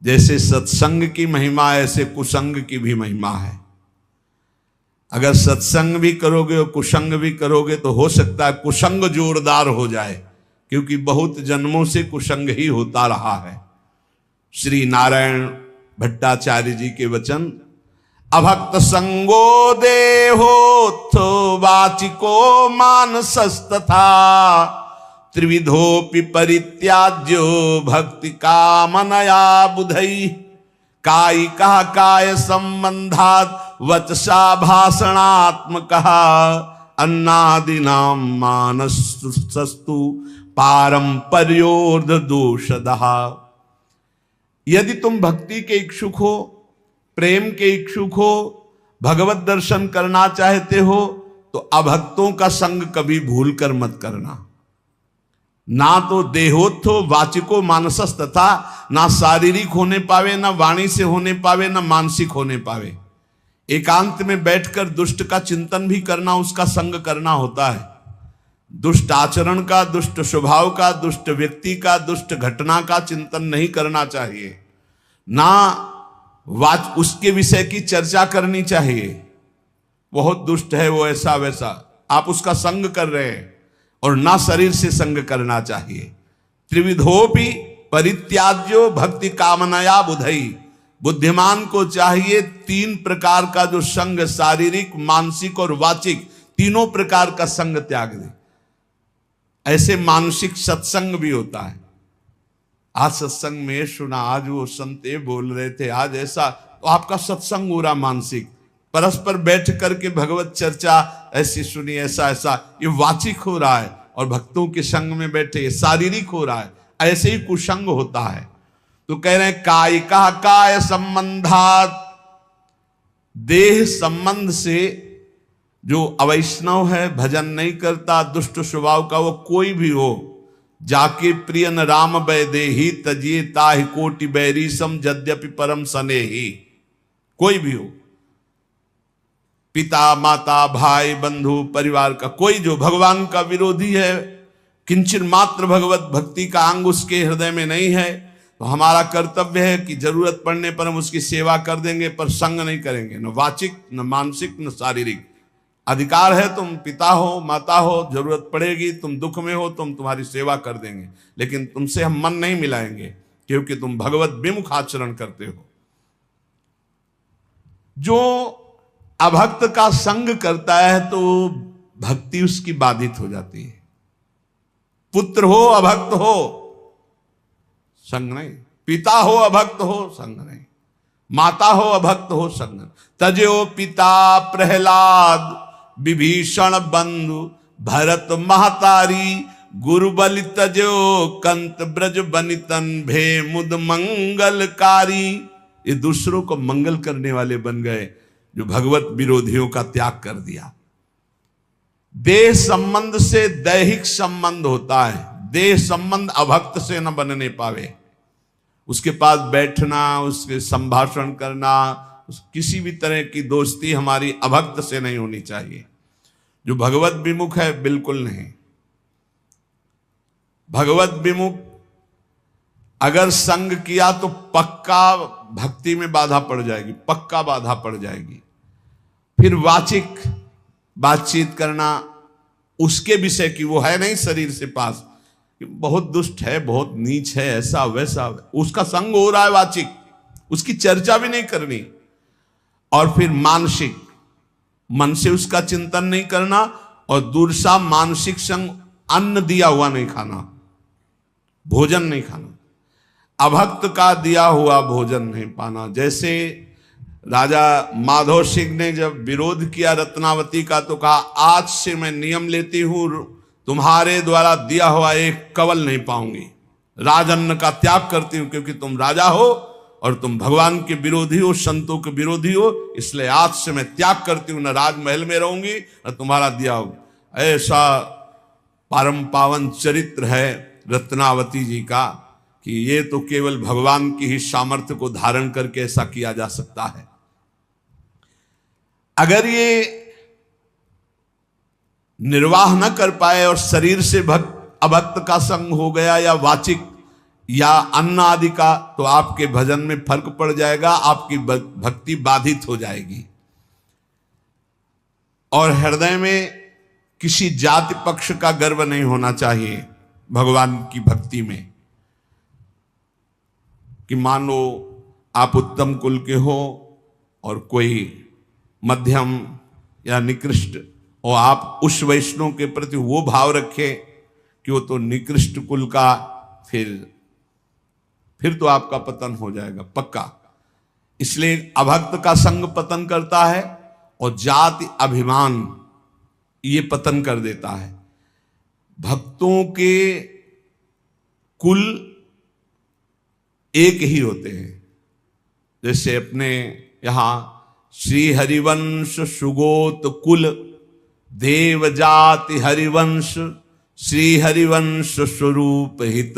जैसे सत्संग की महिमा ऐसे कुसंग की भी महिमा है। अगर सत्संग भी करोगे और कुसंग भी करोगे तो हो सकता है कुसंग जोरदार हो जाए, क्योंकि बहुत जन्मों से कुसंग ही होता रहा है। श्री नारायण भट्टाचार्य जी के वचन, अभक्त संगो देहोत्थो वाचिको मानसस्तथा, त्रिविधोपि परित्याज्यो भक्ति कामनया बुधई, कायिका काय संबंधात वचसा भाषणात्मक, अन्नादिनाम मानसस्तु पारंपर्योर्ध दोषदः। यदि तुम भक्ति के इच्छुक हो, प्रेम के इच्छुक हो, भगवत दर्शन करना चाहते हो तो अभक्तों का संग कभी भूल कर मत करना। ना तो देहोत्थो वाचिको मानसस तथा, ना शारीरिक होने पावे, ना वाणी से होने पावे, ना मानसिक होने पावे। एकांत में बैठकर दुष्ट का चिंतन भी करना, उसका संग करना होता है। दुष्ट आचरण का, दुष्ट स्वभाव का, दुष्ट व्यक्ति का, दुष्ट घटना का चिंतन नहीं करना चाहिए। ना उसके विषय की चर्चा करनी चाहिए, बहुत दुष्ट है वो, ऐसा वैसा, आप उसका संग कर रहे हैं। और ना शरीर से संग करना चाहिए। त्रिविधोपि परित्याज्यो भक्ति कामनया बुधई, बुद्धिमान को चाहिए तीन प्रकार का जो संग, शारीरिक, मानसिक और वाचिक, तीनों प्रकार का संग त्याग दे। ऐसे मानसिक सत्संग भी होता है। आज सत्संग में सुना, आज वो संते बोल रहे थे, आज ऐसा, तो आपका सत्संग हो रहा मानसिक। परस्पर बैठ करके भगवत चर्चा ऐसी सुनी, ऐसा ऐसा, ये वाचिक हो रहा है। और भक्तों के संग में बैठे शारीरिक हो रहा है, ऐसे ही कुसंग होता है। तो कह रहे हैं कायिका काय संबंधात, देह संबंध से जो अवैष्णव है, भजन नहीं करता, दुष्ट स्वभाव का, वो कोई भी हो, जाके प्रिय न राम बैदेही तजिए ताहि कोटि बैरी सम यद्यपि परम सनेही। कोई भी हो, पिता माता भाई बंधु परिवार का कोई जो भगवान का विरोधी है, किंचन मात्र भगवत भक्ति का अंग उसके हृदय में नहीं है, तो हमारा कर्तव्य है कि जरूरत पड़ने पर हम उसकी सेवा कर देंगे, पर संग नहीं करेंगे, न वाचिक न मानसिक न शारीरिक। अधिकार है, तुम पिता हो माता हो, जरूरत पड़ेगी, तुम दुख में हो, तुम तुम्हारी सेवा कर देंगे, लेकिन तुमसे हम मन नहीं मिलाएंगे, क्योंकि तुम भगवत विमुख आचरण करते हो। जो अभक्त का संग करता है तो भक्ति उसकी बाधित हो जाती है। पुत्र हो अभक्त हो संग नहीं, पिता हो अभक्त हो संग नहीं, माता हो अभक्त हो संग नहीं। तजो पिता प्रहलाद विभीषण बंधु भरत महतारी, गुरु बलि तजो कंत ब्रज बनितन भे मुद मंगलकारी। ये दूसरों को मंगल करने वाले बन गए, जो भगवत विरोधियों का त्याग कर दिया। देह संबंध से दैहिक संबंध होता है, देह संबंध अभक्त से न बनने पावे। उसके पास बैठना, उसके संभाषण करना, किसी भी तरह की दोस्ती हमारी अभक्त से नहीं होनी चाहिए। जो भगवत विमुख है बिल्कुल नहीं। भगवत विमुख अगर संग किया तो पक्का भक्ति में बाधा पड़ जाएगी, पक्का बाधा पड़ जाएगी। फिर वाचिक बातचीत करना उसके विषय की, वो है नहीं शरीर से पास, बहुत दुष्ट है, बहुत नीच है, ऐसा वैसा, उसका संग हो रहा है वाचिक, उसकी चर्चा भी नहीं करनी। और फिर मानसिक, मन से उसका चिंतन नहीं करना, और दूसरा मानसिक संग, अन्न दिया हुआ नहीं खाना, भोजन नहीं खाना, अभक्त का दिया हुआ भोजन नहीं पाना। जैसे राजा माधव सिंह ने जब विरोध किया रत्नावती का, तो कहा आज से मैं नियम लेती हूं, तुम्हारे द्वारा दिया हुआ एक कवल नहीं पाऊंगी, राजअन्न का त्याग करती हूं, क्योंकि तुम राजा हो और तुम भगवान के विरोधी हो, संतों के विरोधी हो, इसलिए आज से मैं त्याग करती हूं, न राजमहल में रहूंगी न तुम्हारा दिया हो। ऐसा परम पावन चरित्र है रत्नावती जी का कि ये तो केवल भगवान की ही सामर्थ्य को धारण करके ऐसा किया जा सकता है। अगर ये निर्वाह न कर पाए और शरीर से अभक्त का संग हो गया, या वाचिक या अन्न आदि का, तो आपके भजन में फर्क पड़ जाएगा, आपकी भक्ति बाधित हो जाएगी। और हृदय में किसी जाति पक्ष का गर्व नहीं होना चाहिए भगवान की भक्ति में, कि मान लो आप उत्तम कुल के हो और कोई मध्यम या निकृष्ट, और आप उस वैष्णव के प्रति वो भाव रखें कि वो तो निकृष्ट कुल का, फिर तो आपका पतन हो जाएगा पक्का। इसलिए अभक्त का संग पतन करता है, और जाति अभिमान ये पतन कर देता है। भक्तों के कुल एक ही होते हैं। जैसे अपने यहां श्री हरिवंश सुगोत कुल देव जाति हरिवंश, श्री हरिवंश स्वरूप हित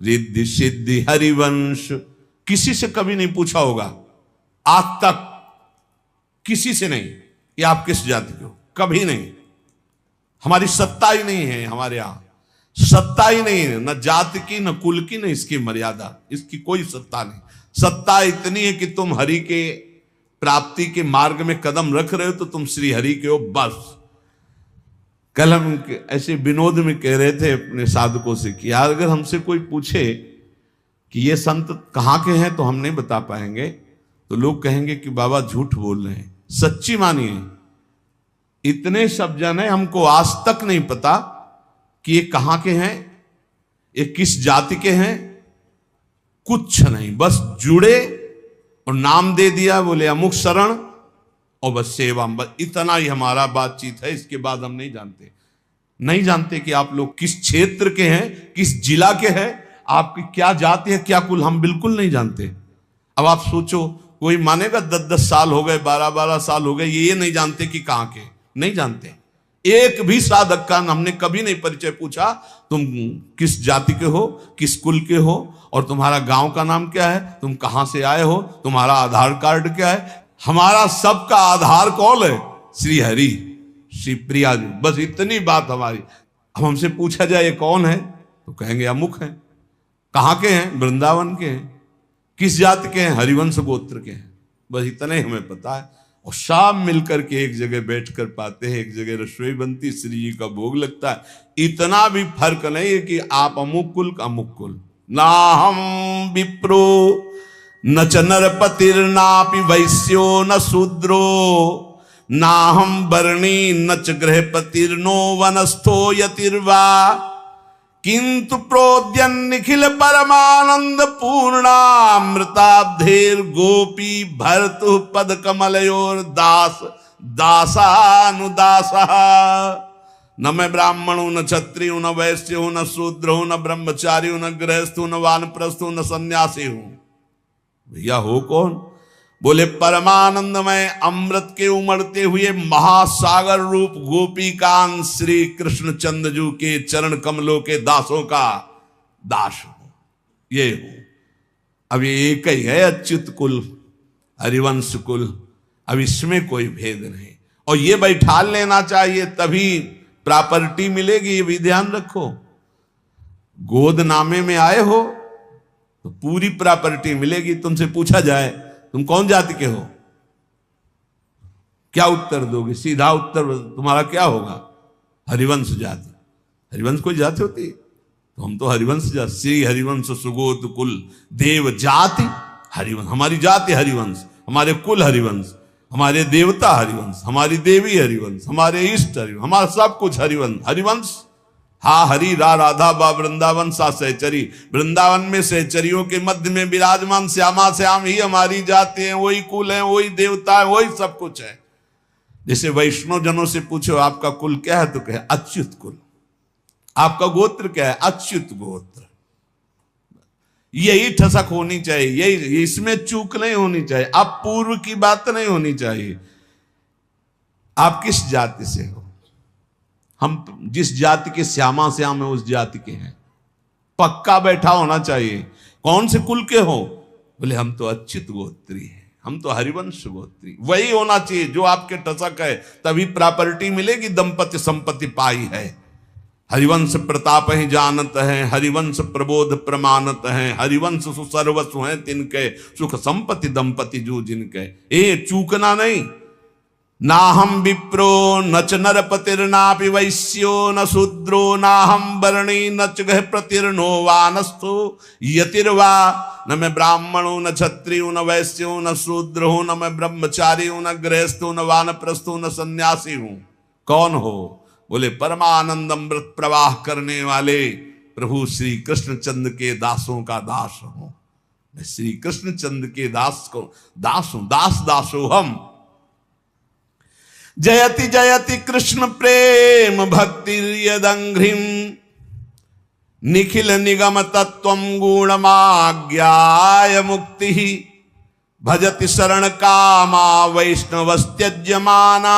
रिद्धि सिद्धि हरिवंश। किसी से कभी नहीं पूछा होगा आज तक, किसी से नहीं कि आप किस जाति के हो, कभी नहीं। हमारी सत्ता ही नहीं है, हमारे यहां सत्ता ही नहीं है, न जाति की न कुल की न इसकी मर्यादा, इसकी कोई सत्ता नहीं। सत्ता इतनी है कि तुम हरि के प्राप्ति के मार्ग में कदम रख रहे हो तो तुम श्री हरि के हो, बस। कल हम ऐसे विनोद में कह रहे थे अपने साधकों से कि यार अगर हमसे कोई पूछे कि ये संत कहाँ के हैं तो हम नहीं बता पाएंगे, तो लोग कहेंगे कि बाबा झूठ बोल रहे हैं। सच्ची मानिए, इतने सब जन है, हमको आज तक नहीं पता कि ये कहाँ के हैं, ये किस जाति के हैं, कुछ नहीं। बस जुड़े और नाम दे दिया, बोले अमुक शरण, और बस सेवा, बस इतना ही हमारा बातचीत है। इसके बाद हम नहीं जानते कि आप लोग किस क्षेत्र के हैं, किस जिला के हैं, आपकी क्या जाति है, क्या कुल, हम बिल्कुल नहीं जानते। अब आप सोचो, कोई मानेगा 10-10 साल हो गए, 12-12 साल हो गए, ये नहीं जानते कि कहाँ के, नहीं जानते। एक भी साधक का हमने कभी नहीं परिचय पूछा, तुम किस जाति के हो, किस कुल के हो, और तुम्हारा गांव का नाम क्या है, तुम कहां से आए हो, तुम्हारा आधार कार्ड क्या है। हमारा सबका आधार कौन है? श्री हरि, श्री प्रिया जी, बस इतनी बात हमारी। अब हमसे पूछा जाए ये कौन है, तो कहेंगे अमुक है। कहाँ के हैं? वृंदावन के हैं। किस जाति के हैं? हरिवंश गोत्र के हैं। बस इतना ही हमें पता है। और शाम मिलकर के एक जगह बैठकर पाते हैं, एक जगह रसोई बनती, श्री जी का भोग लगता है। इतना भी फर्क नहीं है कि आप अमुक कुल का अमुक कुल। ना हम विप्रो न च नरपतिर्नापि वैश्यो न शूद्रो, ना हम वर्णी न च गृहपतिर्नो वनस्थो यतिर्वा, किंतु प्रोद्यन निखिल परमानंद पूर्णामृताब्धेर गोपी भर्तु पद कमलयोर दास दासानुदासा। न मैं ब्राह्मणों न क्षत्रियो न वैश्यो न शूद्रो न ब्रह्मचारी न गृहस्थो न वानप्रस्थो न सन्यासी हूं। भैया हो कौन? बोले परमानंदमय अमृत के उमड़ते हुए महासागर रूप गोपीकांत श्री कृष्ण चंद्रजू के चरण कमलों के दासों का दास हो, ये हो। अब ये एक ही है अच्युत कुल, हरिवंश कुल। अब इसमें कोई भेद नहीं। और ये बैठा लेना चाहिए, तभी प्रॉपर्टी मिलेगी, ये भी ध्यान रखो। गोदनामे में आए हो तो पूरी प्रॉपर्टी मिलेगी। तुमसे पूछा जाए तुम कौन जाति के हो, क्या उत्तर दोगे? सीधा उत्तर तुम्हारा क्या होगा? हरिवंश जाति। हरिवंश कोई जाति होती है? तो हम तो हरिवंश जाति, श्री हरिवंश सुगोत कुल देव जाति हरिवंश। हमारी जाति हरिवंश, हमारे कुल हरिवंश, हमारे देवता हरिवंश, हमारी देवी हरिवंश, हमारे इष्ट हरिवंश, हमारा सब कुछ हरिवंश। हरिवंश हा हरि रा राधा बा वृंदावन सा सहचरी। वृंदावन में सहचरियों के मध्य में विराजमान श्यामा श्याम ही हमारी जाति है, वही कुल है, वही देवता है, वही सब कुछ है। जैसे वैष्णव जनों से पूछो आपका कुल क्या है, तो कहे अच्युत कुल। आपका गोत्र क्या है? अच्युत गोत्र। यही ठसक होनी चाहिए, यही, इसमें चूक नहीं होनी चाहिए। अब पूर्व की बात नहीं होनी चाहिए। आप किस जाति से हो? हम जिस जाति के श्यामा श्याम है उस जाति के हैं, पक्का बैठा होना चाहिए। कौन से कुल के हो? बोले हम तो अच्युत गोत्री हैं, हम तो हरिवंश गोत्री। वही होना चाहिए जो आपके टसक है, तभी प्रॉपर्टी मिलेगी। दंपत्ति संपत्ति पाई है। हरिवंश प्रताप ही जानत है, हरिवंश प्रबोध प्रमाणत है, हरिवंश सुसर्वसु हैं तिनके, सुख संपत्ति दंपति जो जिनके। ए चूकना नहीं। ना हम विप्रो न च नरपतिर्नापि वैश्यो न शूद्रो, ना हम वर्णी न च गृहपतिर्नो वानस्थो यतिर्वा, न मैं ब्राह्मणो न क्षत्रियो न वैश्यो न शूद्रो, न मैं ब्रह्मचारी हूं न गृहस्थो न वानप्रस्थो न सन्यासी हूं। कौन हो? बोले परमानंद अमृत प्रवाह करने वाले प्रभु श्री कृष्ण चंद्र के दासों का दास हूं। मैं श्री कृष्ण चंद्र के दास को दास हूं, दास दासो हम। जयति जयति कृष्ण प्रेम भक्ति यदंघ्रिम, निखिल निगम तत्वम गुणमाज्ञाय मुक्ति, भजति शरण कामा वैष्णवस्त्यज्यमाना,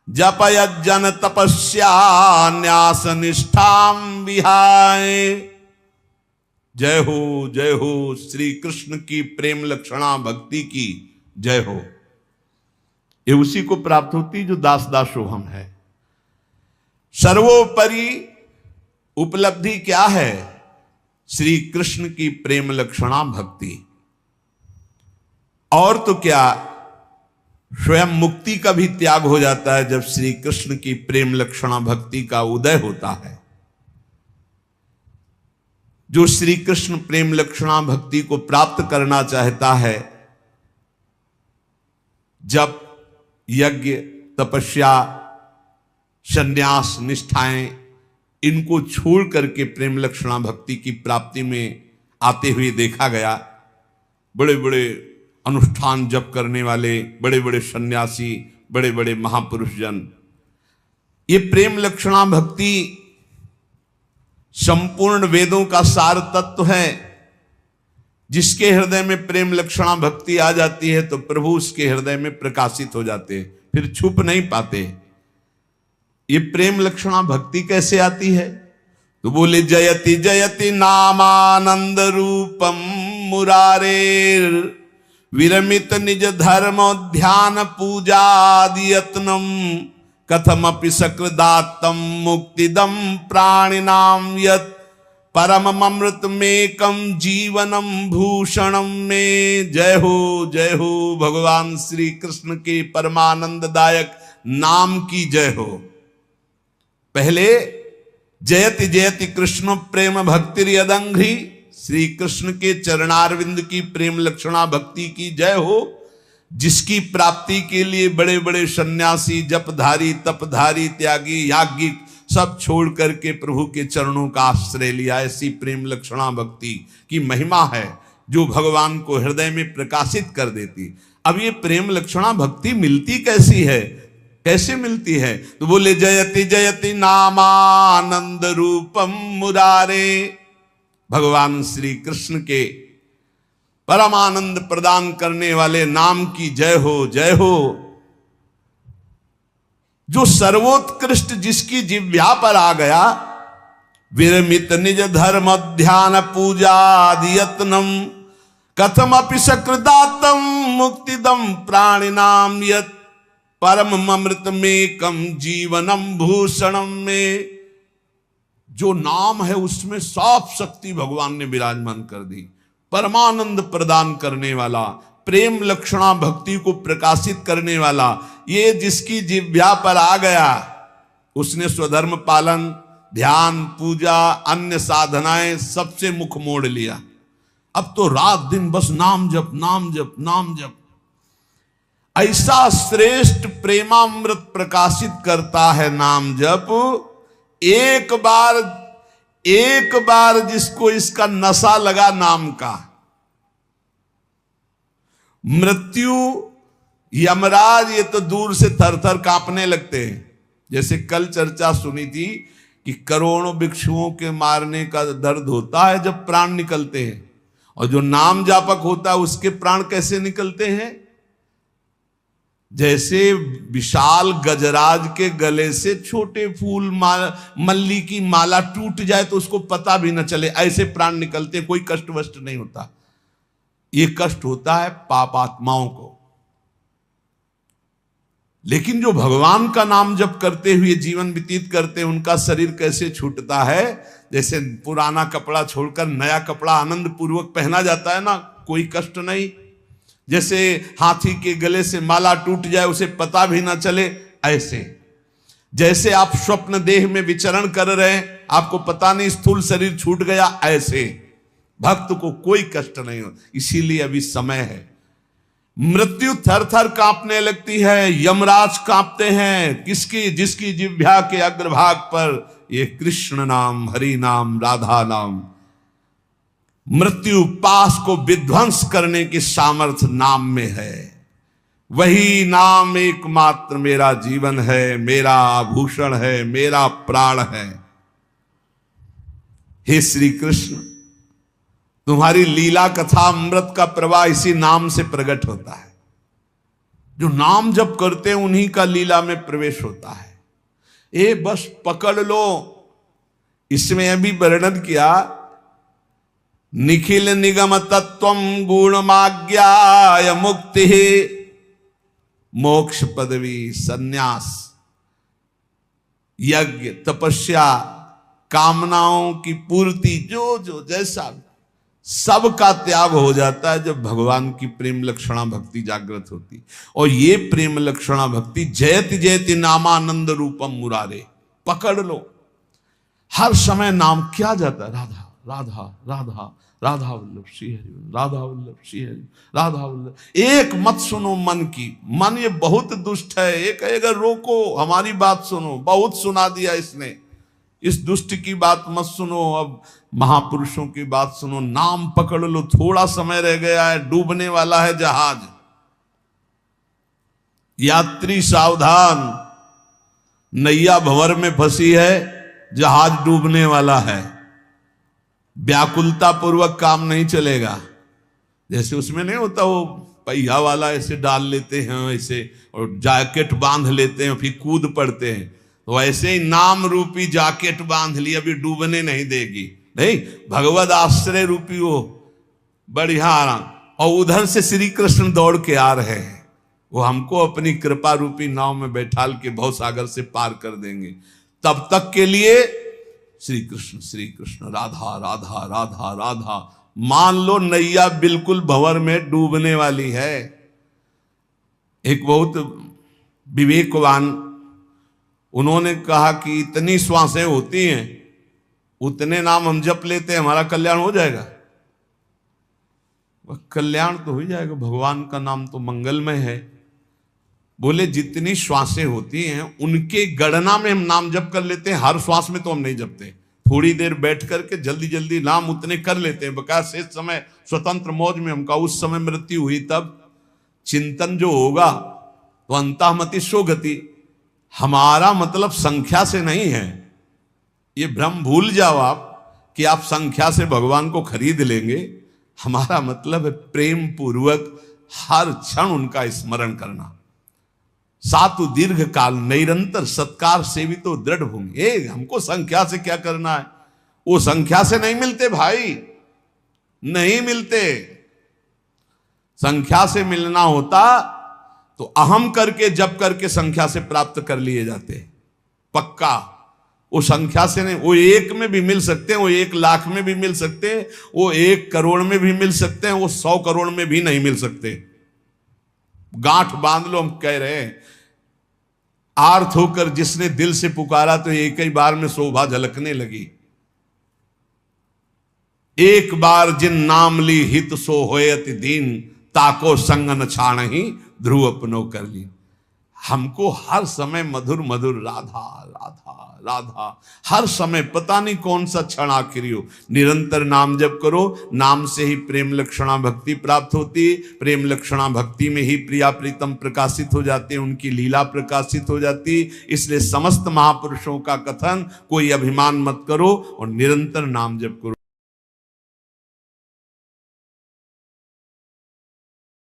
जपयज्जन तपस्या न्यास निष्ठाम विहाय। जय हो श्री कृष्ण की प्रेम लक्षणा भक्ति की जय हो। ये उसी को प्राप्त होती जो दास दासो हम है। सर्वोपरि उपलब्धि क्या है? श्री कृष्ण की प्रेम लक्षणा भक्ति। और तो क्या, स्वयं मुक्ति का भी त्याग हो जाता है जब श्री कृष्ण की प्रेम लक्षणा भक्ति का उदय होता है। जो श्री कृष्ण प्रेम लक्षणा भक्ति को प्राप्त करना चाहता है, जब यज्ञ तपस्या संन्यास निष्ठाएं इनको छोड़ करके प्रेम लक्षणा भक्ति की प्राप्ति में आते हुए देखा गया, बड़े बड़े अनुष्ठान जप करने वाले बड़े बड़े सन्यासी, बड़े बड़े महापुरुष जन, ये प्रेम लक्षणा भक्ति संपूर्ण वेदों का सार तत्व है। जिसके हृदय में प्रेम लक्षणा भक्ति आ जाती है तो प्रभु उसके हृदय में प्रकाशित हो जाते हैं, फिर छुप नहीं पाते। ये प्रेम लक्षणा भक्ति कैसे आती है? तो बोले जयति जयति नामानंद रूपम मुरारेर विरमित निज धर्म ध्यान पूजादि यत्नम कथमपि सकृदात्तम मुक्तिदम प्राणिनाम यत् परम अमृतमेकम जीवनम भूषणम में। जय हो भगवान श्री कृष्ण के परमानंददायक नाम की जय हो। पहले जयति जयति कृष्ण प्रेम भक्ति यदंघ्रि, श्री कृष्ण के चरणारविंद की प्रेम लक्षणा भक्ति की जय हो, जिसकी प्राप्ति के लिए बड़े बड़े सन्यासी जपधारी तपधारी त्यागी याज्ञिक सब छोड़ करके प्रभु के चरणों का आश्रय लिया। ऐसी प्रेम लक्षणा भक्ति की महिमा है जो भगवान को हृदय में प्रकाशित कर देती। अब ये प्रेम लक्षणा भक्ति मिलती कैसी है, कैसे मिलती है? तो बोले जयति जयति नामानंद रूपम मुरारे, भगवान श्री कृष्ण के परमानंद प्रदान करने वाले नाम की जय हो, जय हो। जो सर्वोत्कृष्ट जिसकी जिह्वा पर आ गया, विरमित निज धर्म ध्यान पूजादि यत्नम कथमपि सकृदातम मुक्तिदम प्राणिनाम यत् परम अमृतमेकम जीवनम भूषणम में। जो नाम है उसमें साफ शक्ति भगवान ने विराजमान कर दी, परमानंद प्रदान करने वाला, प्रेम लक्षणा भक्ति को प्रकाशित करने वाला। ये जिसकी जिह्वा पर आ गया उसने स्वधर्म पालन ध्यान पूजा अन्य साधनाएं सबसे मुख मोड़ लिया। अब तो रात दिन बस नाम जप नाम जप नाम जप। ऐसा श्रेष्ठ प्रेमामृत प्रकाशित करता है नाम जप। एक बार जिसको इसका नशा लगा नाम का, मृत्यु यमराज ये तो दूर से थर थर कांपने लगते हैं। जैसे कल चर्चा सुनी थी कि करोड़ों भिक्षुओं के मारने का दर्द होता है जब प्राण निकलते हैं, और जो नाम जापक होता है उसके प्राण कैसे निकलते हैं? जैसे विशाल गजराज के गले से छोटे फूल मल्ली की माला टूट जाए तो उसको पता भी न चले, ऐसे प्राण निकलते, कोई कष्ट वष्ट नहीं होता। ये कष्ट होता है पापात्माओं को। लेकिन जो भगवान का नाम जप करते हुए जीवन व्यतीत करते हैं उनका शरीर कैसे छूटता है? जैसे पुराना कपड़ा छोड़कर नया कपड़ा आनंद पूर्वक पहना जाता है ना, कोई कष्ट नहीं। जैसे हाथी के गले से माला टूट जाए उसे पता भी ना चले, ऐसे जैसे आप स्वप्न देह में विचरण कर रहे हैं आपको पता नहीं स्थूल शरीर छूट गया, ऐसे भक्त को कोई कष्ट नहीं हो। इसीलिए अभी समय है। मृत्यु थर थर कांपने लगती है, यमराज कांपते हैं। किसकी? जिसकी जिह्वा के अग्रभाग पर ये कृष्ण नाम हरि नाम राधा नाम। मृत्यु पास को विध्वंस करने की सामर्थ्य नाम में है। वही नाम एकमात्र मेरा जीवन है, मेरा आभूषण है, मेरा प्राण है। हे श्री कृष्ण, तुम्हारी लीला कथा अमृत का प्रवाह इसी नाम से प्रकट होता है। जो नाम जप करते हैं उन्हीं का लीला में प्रवेश होता है। ये बस पकड़ लो। इसमें अभी वर्णन किया, निखिल निगम तत्वम गुणमाज्ञाय मुक्ति मोक्ष पदवी सन्यास यज्ञ तपस्या कामनाओं की पूर्ति जो जो जैसा सब का त्याग हो जाता है जब भगवान की प्रेम लक्षणा भक्ति जागृत होती। और ये प्रेम लक्षणा भक्ति जयति जयति नामानंद रूपम मुरारे, पकड़ लो। हर समय नाम क्या जाता है? राधा राधा राधा राधा वल्लभ श्री हरि, राधा वल्लभ श्री हरि, राधा वल्लभ। एक मत सुनो मन की, मन ये बहुत दुष्ट है। एक कहेगा रोको, हमारी बात सुनो, बहुत सुना दिया इसने, इस दुष्ट की बात मत सुनो, अब महापुरुषों की बात सुनो, नाम पकड़ लो। थोड़ा समय रह गया है, डूबने वाला है जहाज। यात्री सावधान, नैया भंवर में फंसी है, जहाज डूबने वाला है। व्याकुलता पूर्वक काम नहीं चलेगा। जैसे उसमें नहीं होता वो पहिया वाला ऐसे डाल लेते हैं ऐसे और जैकेट बांध लेते हैं फिर कूद पड़ते हैं, तो ऐसे ही नाम रूपी जैकेट बांध ली, अभी डूबने नहीं देगी। नहीं, भगवद आश्रय रूपी वो बढ़िया आराम, और उधर से श्री कृष्ण दौड़ के आ रहे हैं, वो हमको अपनी कृपा रूपी नाव में बैठाल के भवसागर से पार कर देंगे। तब तक के लिए श्री कृष्ण राधा राधा राधा राधा। मान लो नैया बिल्कुल भंवर में डूबने वाली है। एक बहुत विवेकवान, उन्होंने कहा कि इतनी श्वासें होती हैं, उतने नाम हम जप लेते हैं, हमारा कल्याण हो जाएगा। वह कल्याण तो हो जाएगा, भगवान का नाम तो मंगलमय है। बोले जितनी श्वासें होती हैं उनके गणना में हम नाम जप कर लेते हैं, हर श्वास में तो हम नहीं जपते। थोड़ी देर बैठ करके जल्दी जल्दी नाम उतने कर लेते हैं, बकाया शेष समय स्वतंत्र मौज में हमका उस समय मृत्यु हुई तब चिंतन जो होगा तो अंतःमति सो गति। हमारा मतलब संख्या से नहीं है, ये भ्रम भूल जाओ आप कि आप संख्या से भगवान को खरीद लेंगे। हमारा मतलब है प्रेम पूर्वक हर क्षण उनका स्मरण करना। सातु दीर्घ काल निरंतर सत्कार सेवितो दृढ़ भूमि। हमको संख्या से क्या करना है, वो संख्या से नहीं मिलते भाई, नहीं मिलते। संख्या से मिलना होता तो अहम करके जप करके संख्या से प्राप्त कर लिए जाते, पक्का। वो संख्या से नहीं, वो एक में भी मिल सकते हैं, वो 1 लाख में भी मिल सकते हैं, वो 1 करोड़ में भी मिल सकते हैं, वो 100 करोड़ में भी नहीं मिल सकते। गांठ बांध लो, हम कह रहे हैं आर्थ होकर जिसने दिल से पुकारा तो एक ही बार में शोभा झलकने लगी। एक बार जिन नाम ली हित सो होयत दीन, ताको संग न छाण ही ध्रुव अपनो कर ली। हमको हर समय मधुर मधुर राधा राधा राधा, हर समय पता नहीं कौन सा क्षण आखिरी हो, निरंतर नाम जप करो। नाम से ही प्रेम लक्षणा भक्ति प्राप्त होती, प्रेम लक्षणा भक्ति में ही प्रिया प्रीतम प्रकाशित हो जाते हैं, उनकी लीला प्रकाशित हो जाती। इसलिए समस्त महापुरुषों का कथन, कोई अभिमान मत करो और निरंतर नाम जप करो।